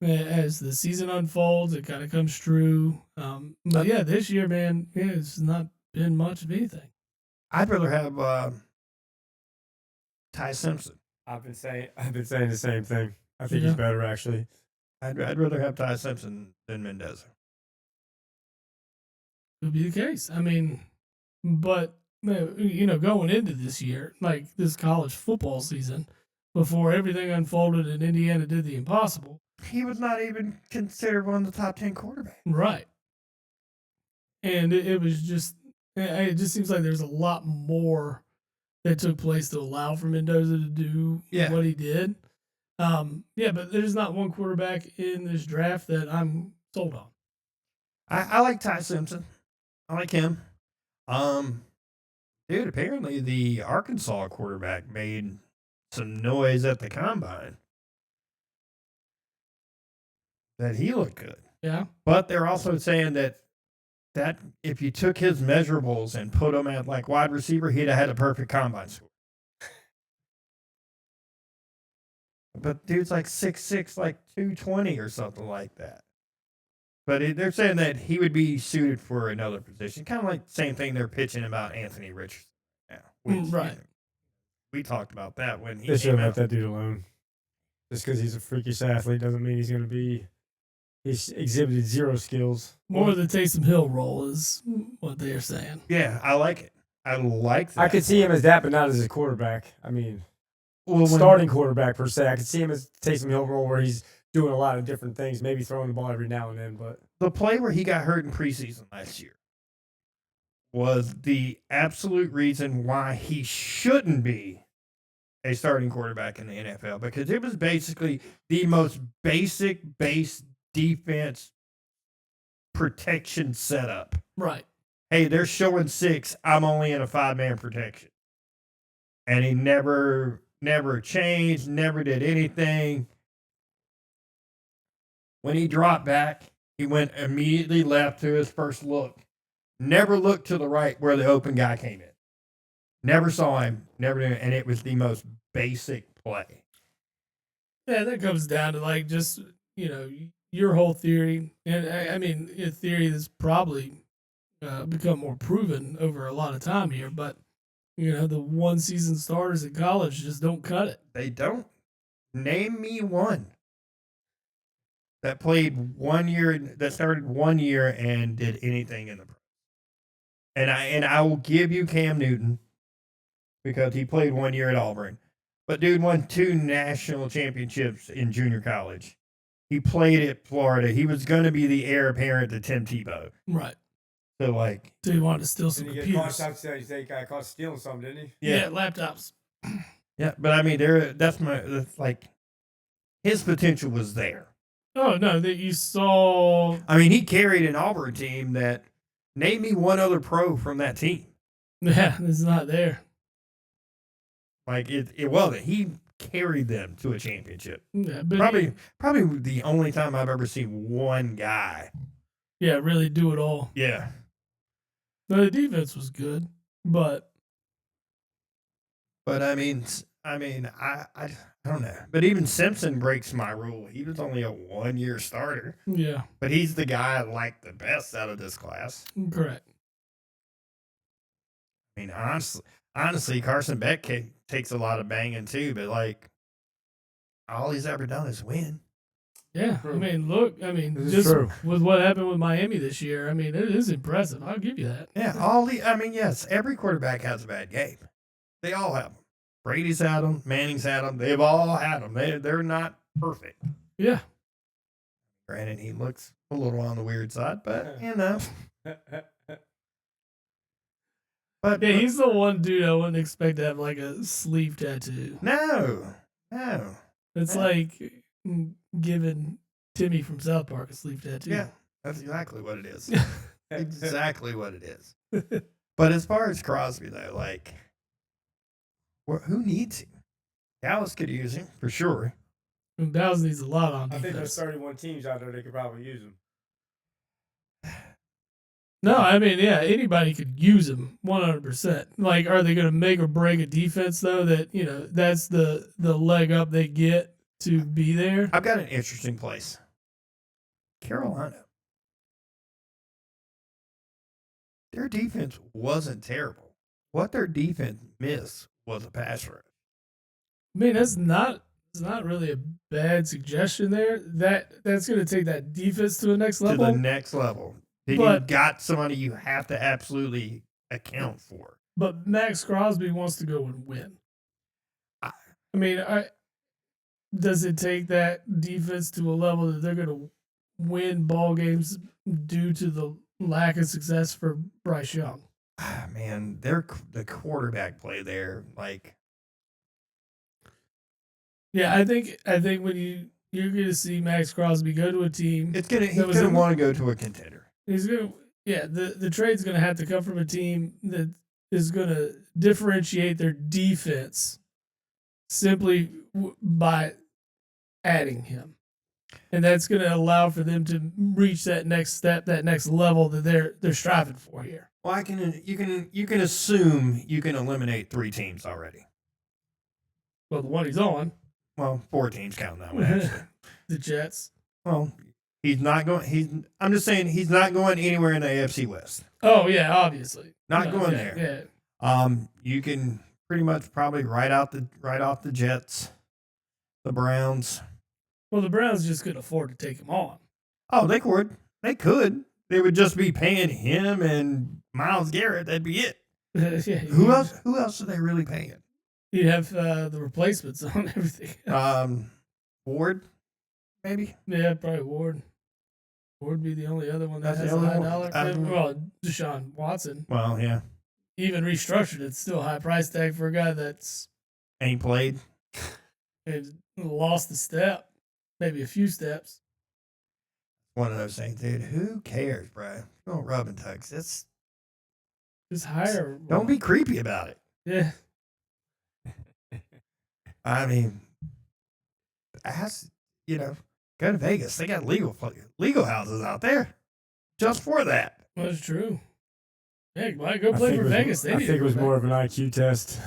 As the season unfolds, it kind of comes true. But yeah, this year, man, it's not been much of anything. I'd rather have Ty Simpson. I've been saying the same thing. I think he's better, actually. I'd rather have Ty Simpson than Mendoza. Could be the case. But going into this year, like this college football season, before everything unfolded and Indiana did the impossible, he was not even considered one of the top 10 quarterbacks. Right. And it just seems like there's a lot more that took place to allow for Mendoza to do what he did. But there's not one quarterback in this draft that I'm sold on. I like Ty Simpson. I like him. Dude, apparently the Arkansas quarterback made some noise at the combine. That he looked good. Yeah. But they're also saying that if you took his measurables and put him at like wide receiver, he'd have had a perfect combine score. But dude's like 6'6", like 220 or something like that. But they're saying that he would be suited for another position. Kind of like the same thing they're pitching about Anthony Richardson now. Which, right. We talked about that when he They should let that dude alone. Just because he's a freakish athlete doesn't mean he's going to be... He's exhibited 0 skills. More of the Taysom Hill role is what they're saying. Yeah, I like it. I like that. I could see him as that, but not as a quarterback. Starting quarterback per se. I could see him as Taysom Hill role where he's doing a lot of different things, maybe throwing the ball every now and then. But the play where he got hurt in preseason last year was the absolute reason why he shouldn't be a starting quarterback in the NFL, because it was basically the most basic base defense protection setup. Right. Hey, they're showing 6. I'm only in a 5-man protection. And he never changed, never did anything. When he dropped back, he went immediately left to his first look. Never looked to the right where the open guy came in. Never saw him, and it was the most basic play. Yeah, that comes down to like just, your whole theory. And a theory that's probably become more proven over a lot of time here, but the one season starters in college just don't cut it. They don't. Name me one that played 1 year, that started 1 year and did anything in the pros. And I will give you Cam Newton because he played 1 year at Auburn. But dude won 2 national championships in junior college. He played at Florida. He was going to be the heir apparent to Tim Tebow. Right. So he wanted to steal some computers. He got caught stealing something, didn't he? Yeah, laptops. Yeah, but that's his potential was there. Oh no, that you saw. He carried an Auburn team that name me one other pro from that team. Yeah, it's not there. Like it wasn't. He carried them to a championship. Yeah, but Probably the only time I've ever seen one guy. Yeah, really do it all. Yeah. The defense was good, but I mean, I don't know. But even Simpson breaks my rule. He was only a 1-year starter. yeah, But he's the guy I like the best out of this class. correct. I mean, honestly, Carson Beck takes a lot of banging too, but like all he's ever done is win. Yeah, True. I mean, look, This is just true. with what happened with Miami this year, I mean, it is impressive. I'll give you that. Yeah, yes, every quarterback has a bad game. They all have them. Brady's had them. Manning's had them. They've all had them. They're not perfect. Yeah, Granted, he looks a little on the weird side, but you know. But yeah, he's the one dude I wouldn't expect to have like a sleeve tattoo. no. It's Yeah. like giving Timmy from South Park a sleeve tattoo. Yeah, that's exactly what it is. Exactly what it is. But as far as Crosby, though, like, who needs him? Dallas could use him for sure. And Dallas needs a lot on I think defense. there's 31 teams out there that could probably use him. No, I mean, yeah, anybody could use him 100%. Like, are they going to make or break a defense, though, that, that's the leg up they get to be there? I've got an interesting place. Carolina. Their defense wasn't terrible. What their defense missed was a pass rush. I mean, it's not really a bad suggestion there. That's going to take that defense to the next level. To the next level. Then But- you've got somebody you have to absolutely account for. But Max Crosby wants to go and win. I- I mean, does it take that defense to a level that they're going to win ball games due to the lack of success for Bryce Young? Man, the quarterback play there, like, Yeah, I think when you're going to see Max Crosby go to a team, he's was gonna in- want to go to a contender. he's going to the trade's going to have to come from a team that is going to differentiate their defense simply by adding him. And that's going to allow for them to reach that next step, that next level that they're striving for here. Well, you can assume you can eliminate 3 teams already. Well, the one he's on, Well, 4 teams counting that one actually. the Jets. Well, he's not going. I'm just saying he's not going anywhere in the AFC West. Oh yeah, obviously Not No, going yeah, there. Yeah, You can pretty much probably write off the Jets, the Browns. well, the Browns just couldn't afford to take him on. Oh, they could. They could. They would just be paying him and Myles Garrett. That'd be it. Yeah, Who else? Who else are they really paying? You'd have the replacements on everything. Ward, maybe. Yeah, probably Ward. Ward would be the only other one that That's has the a only high one. dollar. I don't- Well, Deshaun Watson, Well, yeah, even restructured, it's still a high price tag for a guy that's ain't played. lost a step, maybe a few steps. One of those things, dude. Who cares, bro? Don't rub and tugs. It's Just hire. don't be creepy about it. Yeah. I mean, ask go to Vegas. They got legal houses out there just for that. That's true. Yeah, might go I play think for it was- Vegas. I think it was more of an IQ test.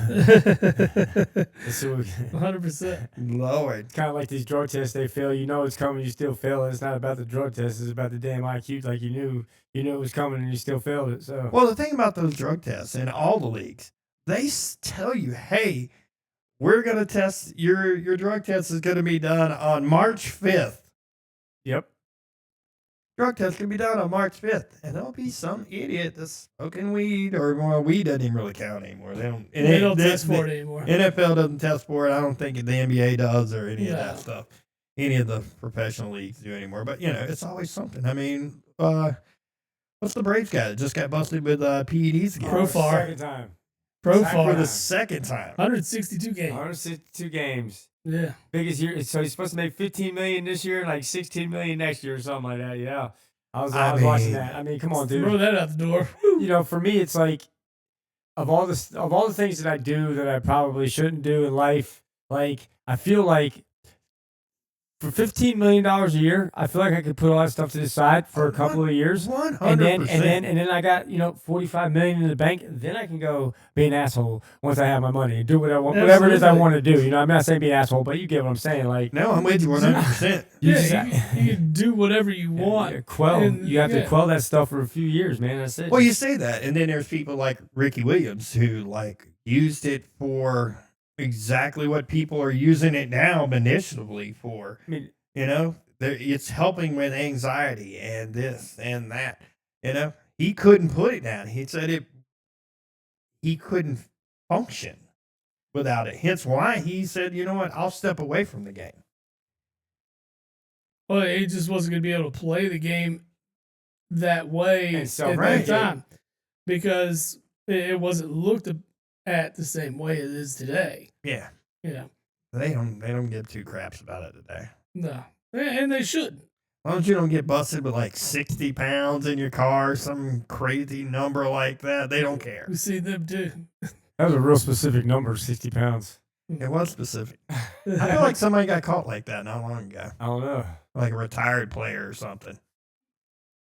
It's 100%. Lord, kind of like these drug tests. They fail. You know it's coming. You still fail. It's not about the drug test. It's about the damn IQ. Like you knew it was coming and you still failed it. So well, the thing about those drug tests in all the leagues, they tell you, hey, we're gonna test your drug test is gonna be done on March 5th. yep. Drug test can be done on March 5th, and there'll be some idiot that's smoking weed, or well, weed doesn't even really count anymore. They don't Test for it anymore. NFL doesn't test for it. I don't think the NBA does or any of No. that stuff. Any of the professional leagues do anymore. But it's always something. I mean, what's the Braves guy that just got busted with PEDs again? Profar. Second time. Profar. For the second time. 162 games. 162 games. Yeah. Biggest year. So he's supposed to make $15 million this year and like $16 million next year or something like that. Yeah. I was I watching mean, that. I mean, come on, dude. Throw that out the door. You know, for me, it's like of all the things that I do that I probably shouldn't do in life. Like, I feel like for $15 million a year, I feel like I could put all that stuff to the side for a couple of years. 100%. And then I got, you know, 45 million in the bank. Then I can go be an asshole once I have my money and do what I want, whatever it is I want to do. You know, I'm not saying be an asshole, but you get what I'm saying. Like, No, I'm with you 100%. You can do whatever you want. You have to quell that stuff for a few years, man. That's it. Well, you say that, and then there's people like Ricky Williams who like used it for exactly what people are using it now manipulatively for. I mean, You know, it's helping with anxiety and this and that. You know, he couldn't put it down. He said he couldn't function without it. Hence why he said, you know what, I'll step away from the game. Well, he just wasn't going to be able to play the game that way at that right. time because it wasn't looked at the same way it is today. Yeah. You know, They don't give two craps about it today. no, and they shouldn't. As long as you don't get busted with like 60 pounds in your car, some crazy number like that, they don't care. We see them too. that was a real specific number, 60 pounds. It was specific. I feel like somebody got caught like that not long ago. I don't know. Like a retired player or something.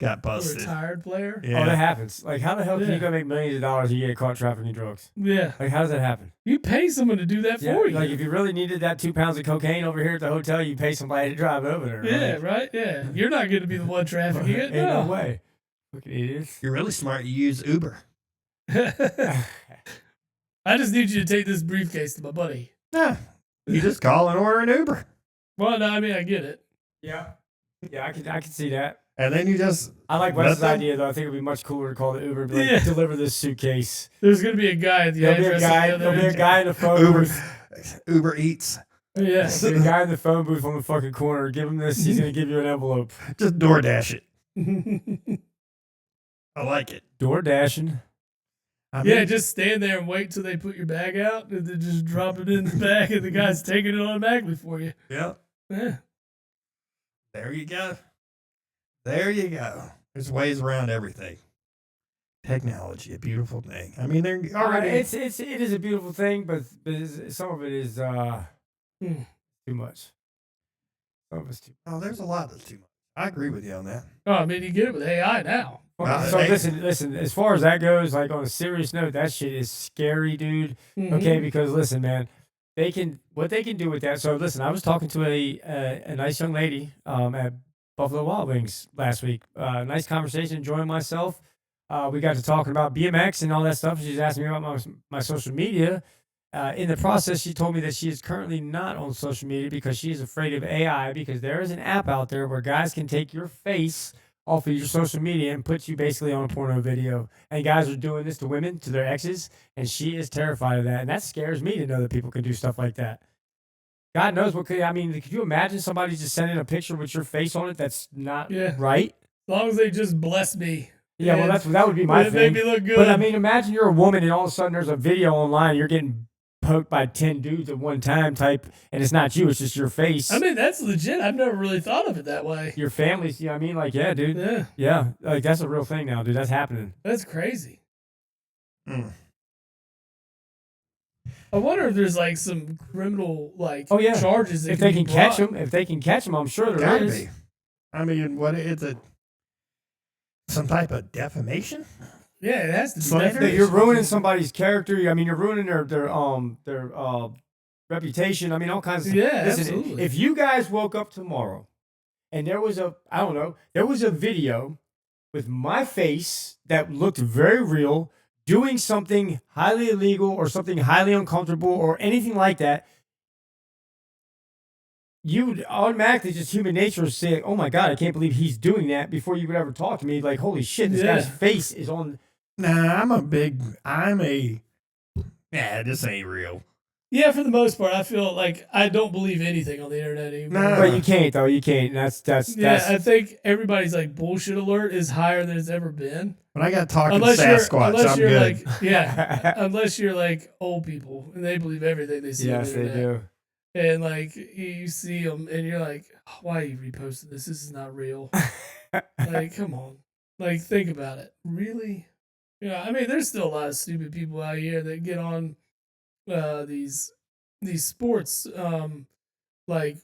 Got A busted. retired player. Oh, that Yeah. happens. Like, how the hell can you go make millions of dollars and you get caught trafficking drugs? Yeah, Like, how does that happen? you pay someone to do that for you. Like, if you really needed that 2 pounds of cocaine over here at the hotel, you pay somebody to drive over there. yeah, Like, right. Yeah, you're not going to be the one trafficking it. ain't no way. Fucking idiots. You're really smart. You use Uber. I just need you to take this briefcase to my buddy. Yeah. You just call and order an Uber. Well, no, I mean I get it. Yeah, I can see that. And then you just I like let Wes's them- idea though. I think it'd be much cooler to call the Uber and be like, Yeah. deliver this suitcase. There's going to be a guy at the There'll be a address. guy. on the There'll other be a end. guy in the phone Uber booth. Uber Eats. Yeah. There'll be a guy in the phone booth on the fucking corner. Give him this. He's gonna give you an envelope. Just DoorDash it. I like it. Door dashing. I Yeah, mean, just stand there and wait till they put your bag out and then just drop it in the bag and the guy's taking it automatically for you. yeah. Yeah. There you go. There you go. There's ways around everything. Technology, a beautiful thing. I mean, they're already. It is a beautiful thing, but some of it is Hmm. too much. Some of it's too. Oh, there's a lot that's too much. I agree with you on that. Oh, I mean, you get it with AI now. Well, So hey- listen. As far as that goes, like on a serious note, that shit is scary, dude. Mhm. Okay, because listen, man, what they can do with that. So listen, I was talking to a nice young lady at Buffalo Wild Wings last week. Nice conversation, enjoying myself. We got to talking about BMX and all that stuff. She's asking me about my social media. In the process, she told me that she is currently not on social media because she is afraid of AI, because there is an app out there where guys can take your face off of your social media and put you basically on a porno video. And guys are doing this to women, to their exes, and she is terrified of that. And that scares me to know that people can do stuff like that. God knows what could. I mean, could you imagine somebody just sending a picture with your face on it that's not Yeah. right? As long as they just bless me. Yeah, well, And that would be my it thing. made me look good. But I mean, imagine you're a woman and all of a sudden there's a video online, you're getting poked by 10 dudes at one time type, and it's not you, it's just your face. I mean, that's legit. I've never really thought of it that way. Your family's, you know what I mean? Like, yeah, dude. Yeah, Yeah, like that's a real thing now, dude. That's happening. that's crazy. Mm. I wonder if there's like some criminal like Oh, yeah. charges that If they be can catch brought. them, I'm sure there Gotta is. be. I mean, what is it? Some type of defamation? Yeah, it has to be. Slander? That defamation. you're ruining somebody's character. I mean, you're ruining their reputation. I mean, all kinds of Yeah, Listen, absolutely. if you guys woke up tomorrow and there was a video with my face that looked very real, doing something highly illegal or something highly uncomfortable or anything like that, you would automatically, just human nature, say, "Oh my God, I can't believe he's doing that," before you would ever talk to me. Like, holy shit, this Yeah. guy's face is on. Nah, this ain't real. Yeah, for the most part, I feel like I don't believe anything on the internet anymore. Nah. But you can't though. You can't. That's Yeah, I think everybody's like bullshit alert is higher than it's ever been. When I got talking Unless Sasquatch, I'm you're good. like, yeah, unless you're like old people and they believe everything they see. yes, on the they internet. do. and like you see them, and you're like, why are you reposting this? This is not real. Like, come on. Like, think about it. Really? Yeah, I mean, there's still a lot of stupid people out here that get on these sports like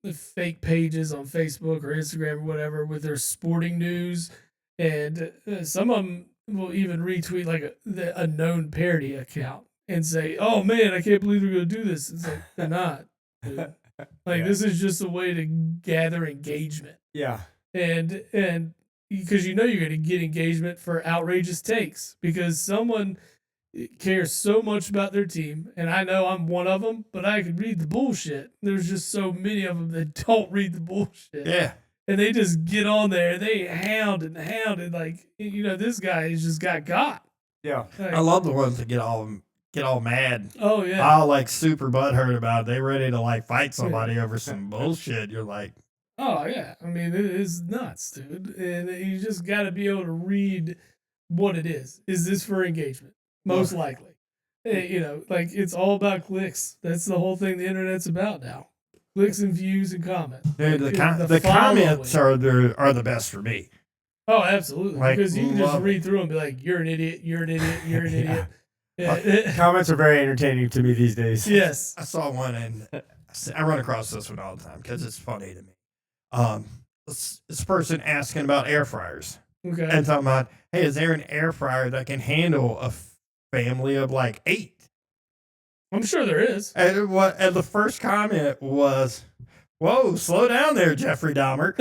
the fake pages on Facebook or Instagram or whatever with their sporting news, and some of them will even retweet like a known parody account and say, "Oh man, I can't believe they're going to do this." It's like they're not. Dude. Like this is just a way to gather engagement. Yeah. And because you're going to get engagement for outrageous takes because someone cares so much about their team, and I know I'm one of them, but I could read the bullshit. There's just so many of them that don't read the bullshit. Yeah. And they just get on there and they hound and like, this guy has just got. Yeah. Like, I love the ones that get all mad. Oh yeah. All like super butthurt about it. They ready to like fight somebody over some bullshit. You're like, oh yeah. I mean, it is nuts, dude. And you just got to be able to read what it is. Is this for engagement? Most likely. Like it's all about clicks. That's the whole thing the internet's about now. Clicks and views and comments. dude, the comments are the best for me. Oh, absolutely. Like, because you can just read through and be like, you're an idiot, you're an idiot, you're an idiot. Yeah. Comments are very entertaining to me these days. Yes. I saw one and I run across this one all the time because it's funny to me. This person asking about air fryers. Okay. And talking about, hey, is there an air fryer that can handle a family of like 8? I'm sure there is. And the first comment was, whoa, slow down there, Jeffrey Dahmer.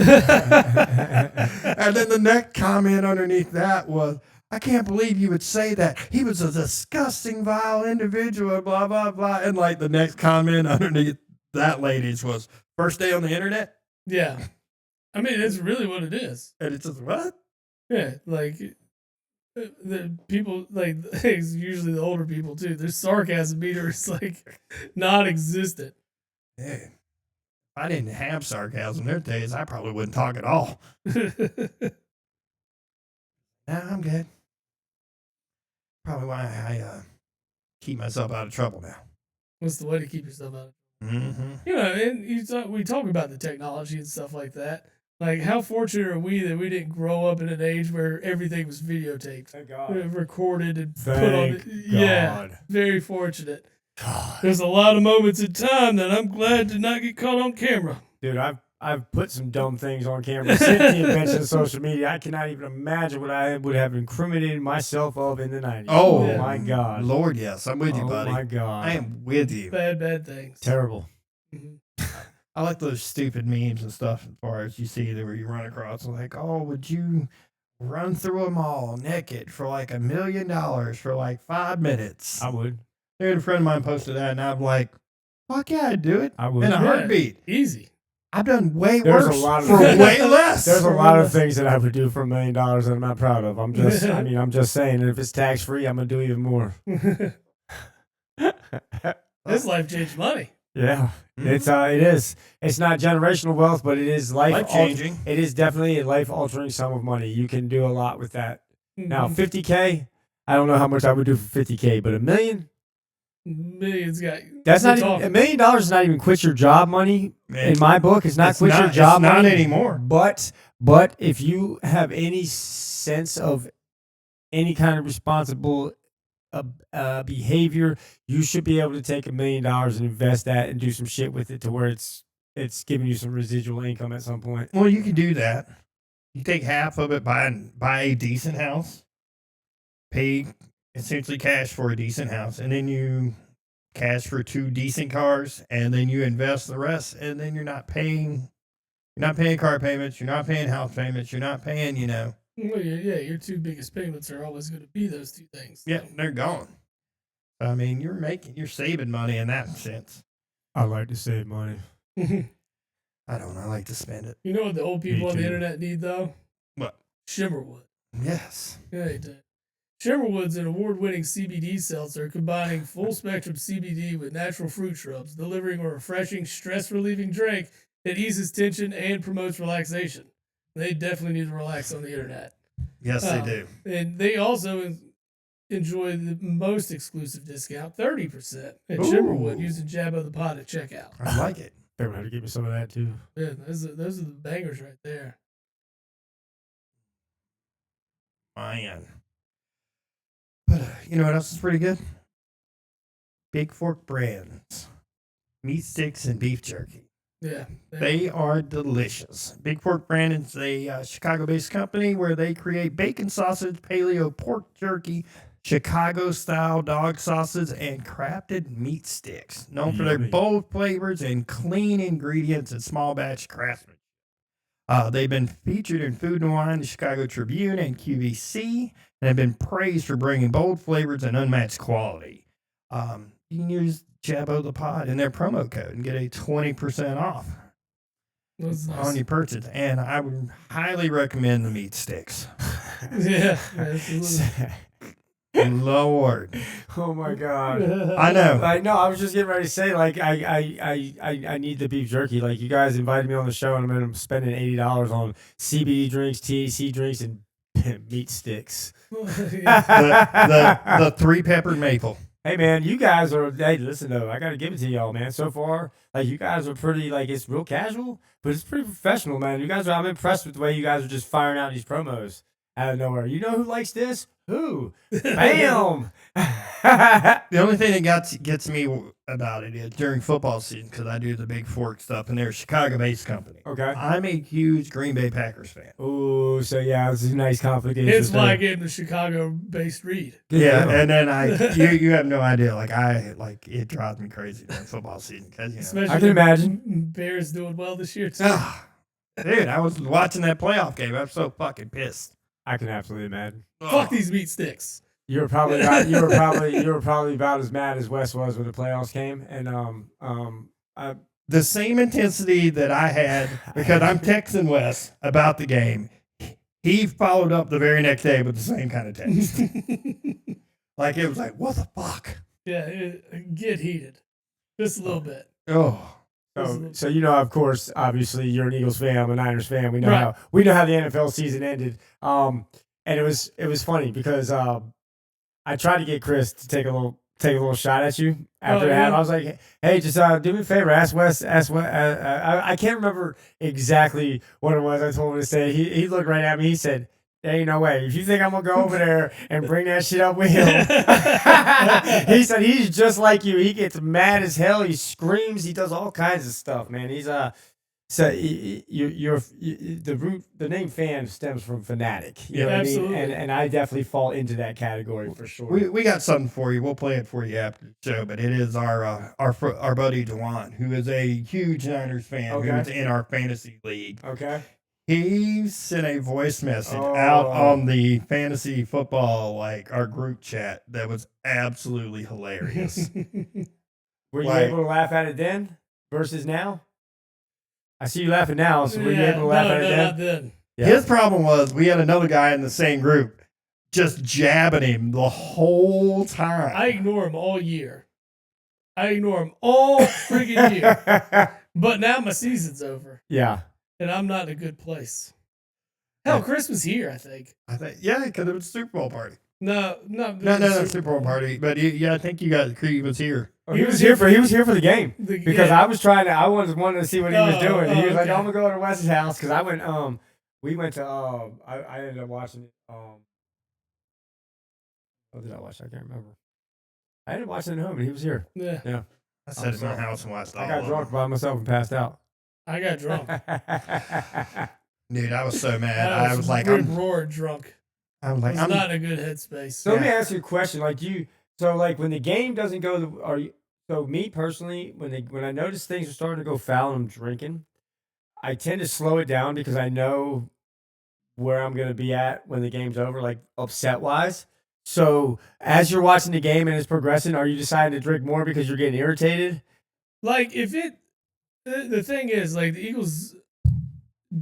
And then the next comment underneath that was, I can't believe you would say that. He was a disgusting, vile individual, blah, blah, blah. And like the next comment underneath that lady's was, first day on the internet? Yeah. I mean, it's really what it is. And it's just, what? Yeah, like the people, like it's usually the older people too. Their sarcasm meter is like non-existent. Yeah. If I didn't have sarcasm there days, I probably wouldn't talk at all. Nah, I'm good. Probably why I keep myself out of trouble now. What's the way to keep yourself out? Mm-hmm. And we talk about the technology and stuff like that. Like, how fortunate are we that we didn't grow up in an age where everything was videotaped, Thank God. recorded, and put Thank on? Yeah, God. very fortunate. God. There's a lot of moments in time that I'm glad to not get caught on camera. Dude, I've put some dumb things on camera since the invention of social media. I cannot even imagine what I would have incriminated myself of in the 90s. Oh, yeah. My God. Lord, yes. I'm with you, buddy. Oh, my God. I am with you. Bad things. Terrible. Mhm. I like those stupid memes and stuff as far as you see that where you run across like, oh, would you run through a mall naked for like $1 million for like 5 minutes? I would. Dude, a friend of mine posted that and I'm like, fuck yeah, I'd do it. I would. In a Yeah, heartbeat. Easy. I've done way There's a worse lot of for way less. There's a lot of things that I would do for $1 million that I'm not proud of. I'm just saying, and if it's tax free, I'm gonna do even more. This life changed money. Yeah, Mhm. it is. It's not generational wealth, but it is life changing. It is definitely a life altering sum of money. You can do a lot with that. Now, $50K. I don't know how much I would do for $50K, but $1 million. Millions got. That's not talking. even $1 million. Is not even quit your job money. In my book, it's not quit your job it's not money anymore. But if you have any sense of any kind of responsible behavior, you should be able to take $1 million and invest that and do some shit with it to where it's giving you some residual income at some point. Well, you can do that. You take half of it, buy a decent house, pay essentially cash for a decent house, and then you cash for 2 decent cars, and then you invest the rest, and then you're not paying car payments, you're not paying house payments, you're not paying, Well, yeah, your 2 biggest payments are always going to be those 2 things. Yeah, they're gone. I mean, you're saving money in that sense. I like to save money. I don't. I like to spend it. You know what the old people Me on the too. internet need, though? What? Shimmerwood. Yes. Yeah, they do. Shimmerwood's an award-winning CBD seltzer combining full-spectrum CBD with natural fruit shrubs, delivering a refreshing, stress-relieving drink that eases tension and promotes relaxation. They definitely need to relax on the internet. Yes, they do. And they also enjoy the most exclusive discount, 30% at Ooh. Chimberwood using Jabbo the Pod at checkout. I like it. They're going to give me some of that too. Yeah, those are the bangers right there. Man. But you know what else is pretty good? Big Fork Brands. Meat sticks and beef jerky. Yeah. They are delicious. Big Fork Brands is a Chicago-based company where they create bacon sausage, paleo pork jerky, Chicago-style dog sauces, and crafted meat sticks. Known for their Yummy. bold flavors and clean ingredients and small batch craftsmanship. They've been featured in Food and Wine, the Chicago Tribune, and QVC, and have been praised for bringing bold flavors and unmatched quality. You can use Jabbo the Pod in their promo code and get a 20% off That's on nice. your purchase. And I would highly recommend the meat sticks. Yeah, absolutely. Lord. Oh my God. I know. Like, no, I was just getting ready to say, like, I need the beef jerky. Like, you guys invited me on the show, and I'm spending $80 on CBD drinks, THC drinks, and meat sticks. Yeah. The three peppered maple. Hey, man, you guys are, hey, listen, though, I got to give it to y'all, man. So far, like, you guys are pretty, like, it's real casual, but it's pretty professional, man. You guys are, I'm impressed with the way you guys are just firing out these promos out of nowhere. You know who likes this? Who? Bam! The only thing that gets me about it is during football season, because I do the Big Fork stuff, and they're a Chicago-based company. Okay. I'm a huge Green Bay Packers fan. Ooh, so yeah, it's a nice conflict. of It's interest like there. in the Chicago-based read. Good Yeah, deal. and then you have no idea. It drives me crazy during football season because Especially I can imagine. Bears doing well this year too. Dude, I was watching that playoff game. I'm so fucking pissed. I can absolutely imagine. Fuck these meat sticks. You were probably about as mad as Wes was when the playoffs came, and The same intensity that I had because I'm texting Wes about the game. He followed up the very next day with the same kind of text. Like it was like, what the fuck? Yeah, get heated. Just a little bit. Oh. So you know, of course, obviously you're an Eagles fan, I'm a Niners fan. We know Right. how the NFL season ended. And it was funny because I tried to get Chris to take a little shot at you after that. Yeah. I was like, hey, just do me a favor, ask Wes. I can't remember exactly what it was I told him to say. He looked right at me. He said, there ain't no way. If you think I'm gonna go over there and bring that shit up with him, he said he's just like you. He gets mad as hell. He screams. He does all kinds of stuff, man. He's so the name fan stems from fanatic. You know what I mean? Absolutely. And I definitely fall into that category for sure. We got something for you. We'll play it for you after the show, but it is our buddy Dewan, who is a huge Niners fan, Okay. who's in our fantasy league. Okay. He sent a voice message out on the fantasy football, like our group chat, that was absolutely hilarious. Were you Like- able to laugh at it then versus now? I see you laughing now, so were you Yeah, able to laugh at it then? not then. Yeah. His problem was we had another guy in the same group just jabbing him the whole time. I ignore him all year. I ignore him all friggin' year. But now my season's over, Yeah. and I'm not in a good place. Hell, Chris was here, I think. Yeah, because it was a Super Bowl party. No, Super Bowl party. But yeah, I think Creed was here. Oh, he was here for the game. Because yeah. I wanted to see what he was doing. He was like, okay. I'm gonna go to Wes's house because I went we went to I ended up watching what did I watch? I can't remember. I ended up watching it at home and he was here. Yeah, I sat in my house and watched all I got of drunk them. by myself and passed out. I got drunk. Dude, I was so mad. I I was like, rip roared drunk. I was I like, was I'm not in a good headspace. So let me ask you a question. Like when the game doesn't go, so me personally, when I notice things are starting to go foul and I'm drinking, I tend to slow it down because I know where I'm going to be at when the game's over, like upset wise. So as you're watching the game and it's progressing, are you deciding to drink more because you're getting irritated? Like the thing is, like the Eagles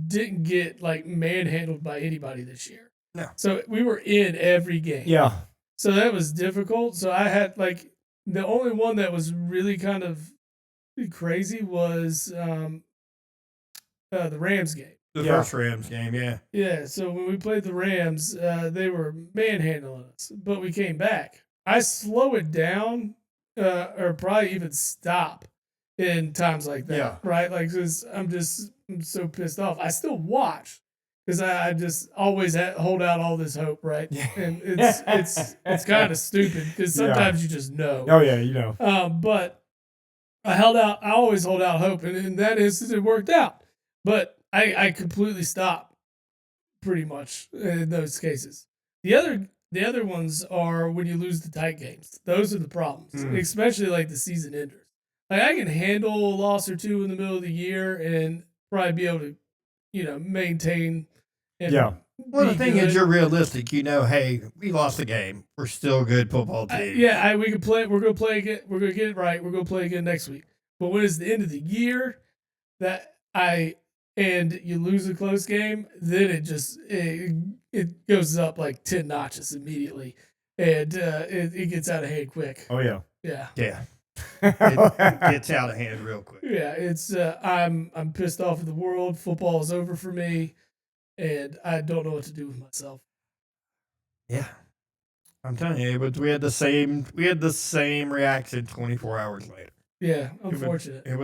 didn't get like manhandled by anybody this year. No. So we were in every game. Yeah. So that was difficult. So I had like the only one that was really kind of crazy was the Rams game. The Yeah. first Rams game, yeah. Yeah, so when we played the Rams, they were manhandling us, but we came back. I slow it down, or probably even stop in times like that, Yeah. right? Like, cause I'm so pissed off. I still watch because I just always hold out all this hope, right? Yeah. And it's kind of stupid because sometimes you just know. Oh yeah, you know. But I always hold out hope, and in that instance, it worked out. But I completely stopped pretty much in those cases. The other ones are when you lose the tight games. Those are the problems, especially like the season enders. Like I can handle a loss or two in the middle of the year and probably be able to, maintain. And Yeah. Well, the be thing good. is, you're realistic. Hey, we lost the game. We're still a good football team. We can play. We're gonna play again. We're gonna get it right. We're gonna play again next week. But when it's the end of the year, and you lose a close game, then it goes up like 10 notches immediately, and it gets out of hand quick. Oh yeah. Yeah, Yeah. It gets out of hand real quick. yeah. It's I'm pissed off at the world. Football is over for me, and I don't know what to do with myself. Yeah. I'm telling you, but we had the same reaction 24 hours later. Yeah, unfortunate. It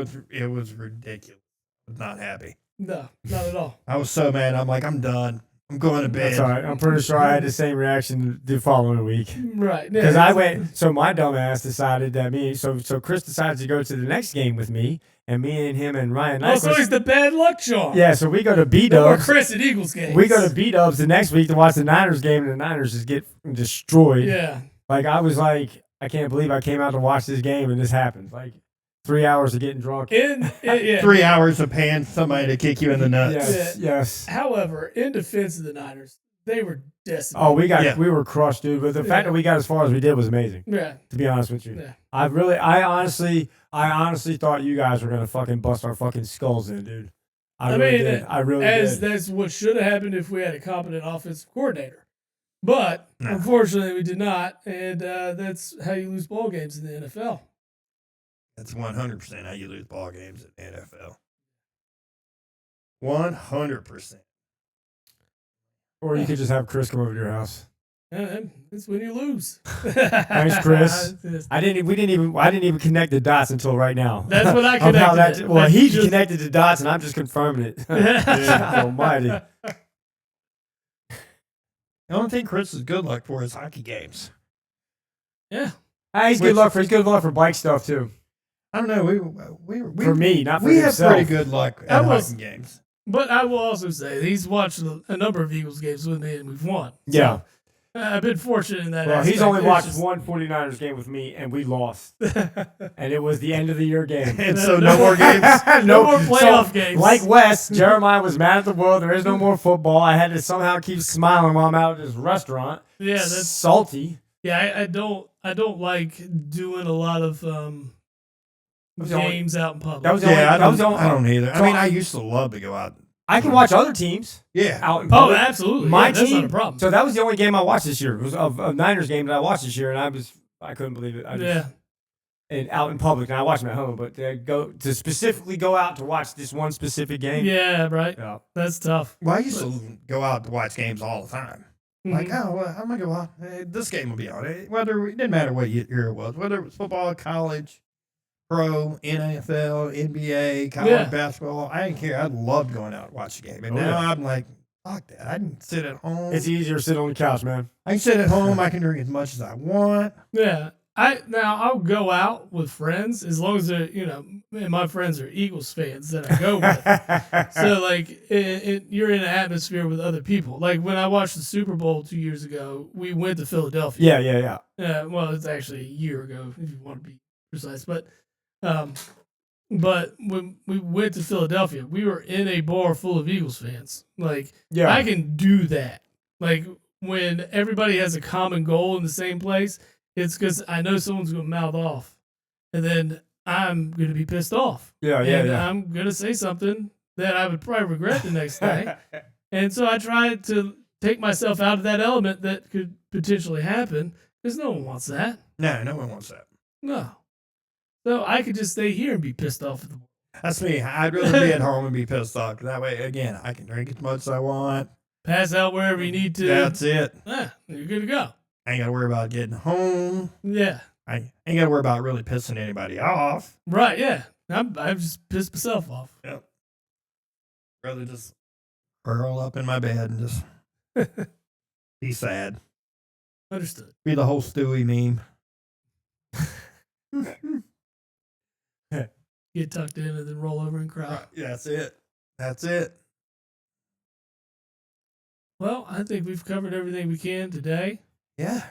was ridiculous. I was not happy. No, not at all. I was so mad. I'm like, I'm done. I'm going to bed. That's all right. I'm pretty sure I had the same reaction the following week. Right. Because I went, so my dumbass decided that so Chris decided to go to the next game with me, and me and him and Ryan. Oh, so he's the bad luck charm. Yeah, so we go to Or B-Dubs. Chris at Eagles games. We go to B-Dubs the next week to watch the Niners game, and the Niners just get destroyed. Yeah. Like, I was like, I can't believe I came out to watch this game, and this happened. Like, 3 hours of getting drunk. Yeah. 3 hours of paying somebody to kick you in the nuts. Yes. However, in defense of the Niners, they were decimated. Oh, we were crushed, dude. But the fact that we got as far as we did was amazing. Yeah. To be honest with you. Yeah. I honestly thought you guys were gonna fucking bust our fucking skulls in, dude. I really did. That's what should have happened if we had a competent offensive coordinator. But unfortunately, we did not, and that's how you lose ball games in the NFL. That's 100% how you lose ball games in the NFL. 100%. Or you could just have Chris come over to your house. That's when you lose. Thanks, Chris. I didn't even connect the dots until right now. That's what I connected. He connected the dots, and I'm just confirming it. Almighty. The only thing Chris is good luck for is hockey games. Yeah. He's good luck for bike stuff too. I don't know. We for me, not for we himself. have pretty good luck at hockey games. But I will also say he's watched a number of Eagles games with me, and we've won. Yeah. So, I've been fortunate in that. Well, aspect. he's only watched one 49ers game with me, and we lost. And it was the end of the year game. And so no more games. No more playoff games. Like Wes, Jeremiah was mad at the world. There is no more football. I had to somehow keep smiling while I'm out at this restaurant. Yeah, that's salty. Yeah, I don't like doing a lot of games out in public. That was the I only. don't either. So I mean, I used to love to go out. I can watch other teams. Yeah. Out in public. Oh, absolutely. My that's team. not a problem. So that was the only game I watched this year. It was a Niners game that I watched this year, and I couldn't believe it. And out in public, and I watched them at home, but to specifically go out to watch this one specific game. Yeah, right. Yeah. That's tough. Well, I used to go out to watch games all the time. Mhm. Like, well, I'm gonna go out. This game will be on. It didn't matter what year it was, whether it was football, college, pro, NFL, NBA, college basketball. I didn't care. I loved going out and watch the game. And now I'm like, fuck that. I can sit at home. It's easier to sit on the couch, man. I can sit at home. I can drink as much as I want. Yeah. I'll go out with friends as long as they're, and my friends are Eagles fans that I go with. So like you're in an atmosphere with other people. Like when I watched the Super Bowl 2 years ago, we went to Philadelphia. Yeah. Well, it's actually a year ago if you want to be precise, but when we went to Philadelphia, we were in a bar full of Eagles fans. Like I can do that. Like when everybody has a common goal in the same place. It's because I know someone's going to mouth off, and then I'm going to be pissed off. Yeah. I'm going to say something that I would probably regret the next day. And so I try to take myself out of that element that could potentially happen because no one wants that. No one wants that. No. So I could just stay here and be pissed off at the world. That's me. I'd rather be at home and be pissed off. That way, again, I can drink as much as I want. Pass out wherever you need to. That's it. You're good to go. I ain't got to worry about getting home. Yeah. I ain't got to worry about really pissing anybody off. Right, yeah. I've just pissed myself off. Yep. Rather just curl up in my bed and just be sad. Understood. Be the whole Stewie meme. Get tucked in and then roll over and cry. Yeah, that's it. That's it. Well, I think we've covered everything we can today. Yeah.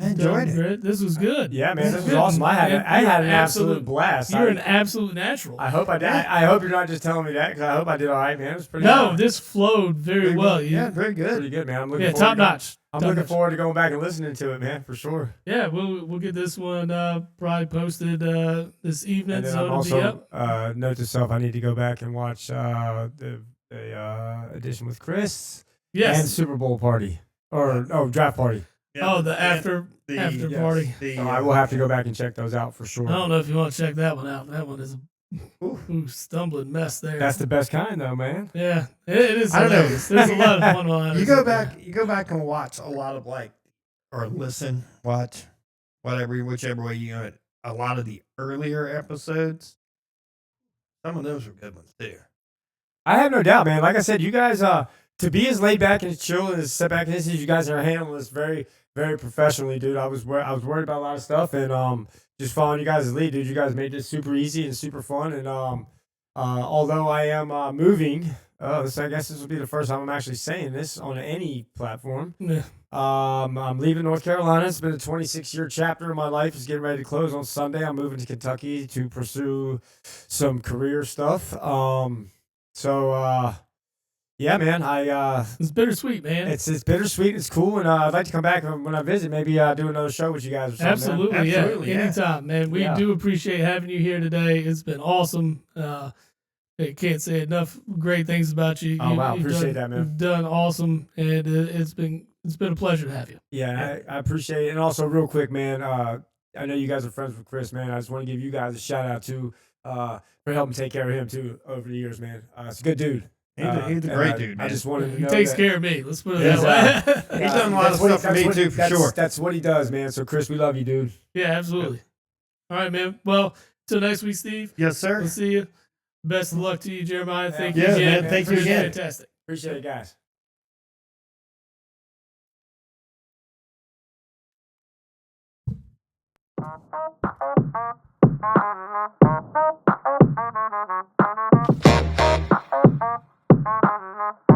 I enjoyed it. Great. This was good. Yeah, man, this was Good. awesome. I had an absolute absolute blast. You're an absolute natural. I hope I did. I hope you're not just telling me that because I hope I did all right, man. It was pretty. No, this flowed very well. Yeah, very good. pretty good, man. I'm looking Yeah, forward top notch. I'm Top looking notch. forward to going back and listening to it, man, for sure. Yeah, we'll get this one probably posted this evening, And then so I'm it'll be also up. note to self: I need to go back and watch the edition with Chris and Yes. Super Bowl party or draft party. Yeah, the after yes, party. So I will have to go back and check those out for sure. I don't know if you want to check that one out. That one is a stumbling mess there. That's the best kind, though, man. Yeah, it is. I don't know. Hilarious. There's a lot of fun on it. You go back and watch a lot of or listen, watch, whichever way you go. A lot of the earlier episodes. Some of those were good ones too. I have no doubt, man. Like I said, you guys, to be as laid back and chill and as set back as you guys are handling this very, very professionally, dude. I was worried about a lot of stuff, and just following you guys' lead, dude. You guys made this super easy and super fun. And although I am moving, I guess this will be the first time I'm actually saying this on any platform. Yeah. I'm leaving North Carolina. It's been a 26-year chapter in my life. It's getting ready to close on Sunday. I'm moving to Kentucky to pursue some career stuff. Yeah, man. It's bittersweet, man. It's bittersweet. It's cool, and I'd like to come back when I visit. Maybe do another show with you guys or something. Absolutely, Man. Absolutely, yeah. yeah. Anytime, man. We do appreciate having you here today. It's been awesome. I can't say enough great things about you. Oh, wow. You've Appreciate done, that, man. You've done awesome, and it's been a pleasure to have you. Yeah, I appreciate it. And also, real quick, man. I know you guys are friends with Chris, man. I just want to give you guys a shout out too for helping take care of him too over the years, man. He's a good dude. He's a great dude, man. I just wanted to He know takes that- care of me. Let's put it Yes, that way. He's done a lot of stuff for me too, for sure. That's what he does, man. So, Chris, we love you, dude. Yeah, absolutely. All right, man. Well, till next week, Steve. Yes, sir. We'll see you. Best of luck to you, Jeremiah. Thank you Yeah, again. man. Thank you again. Fantastic. Appreciate it, guys. Thank you.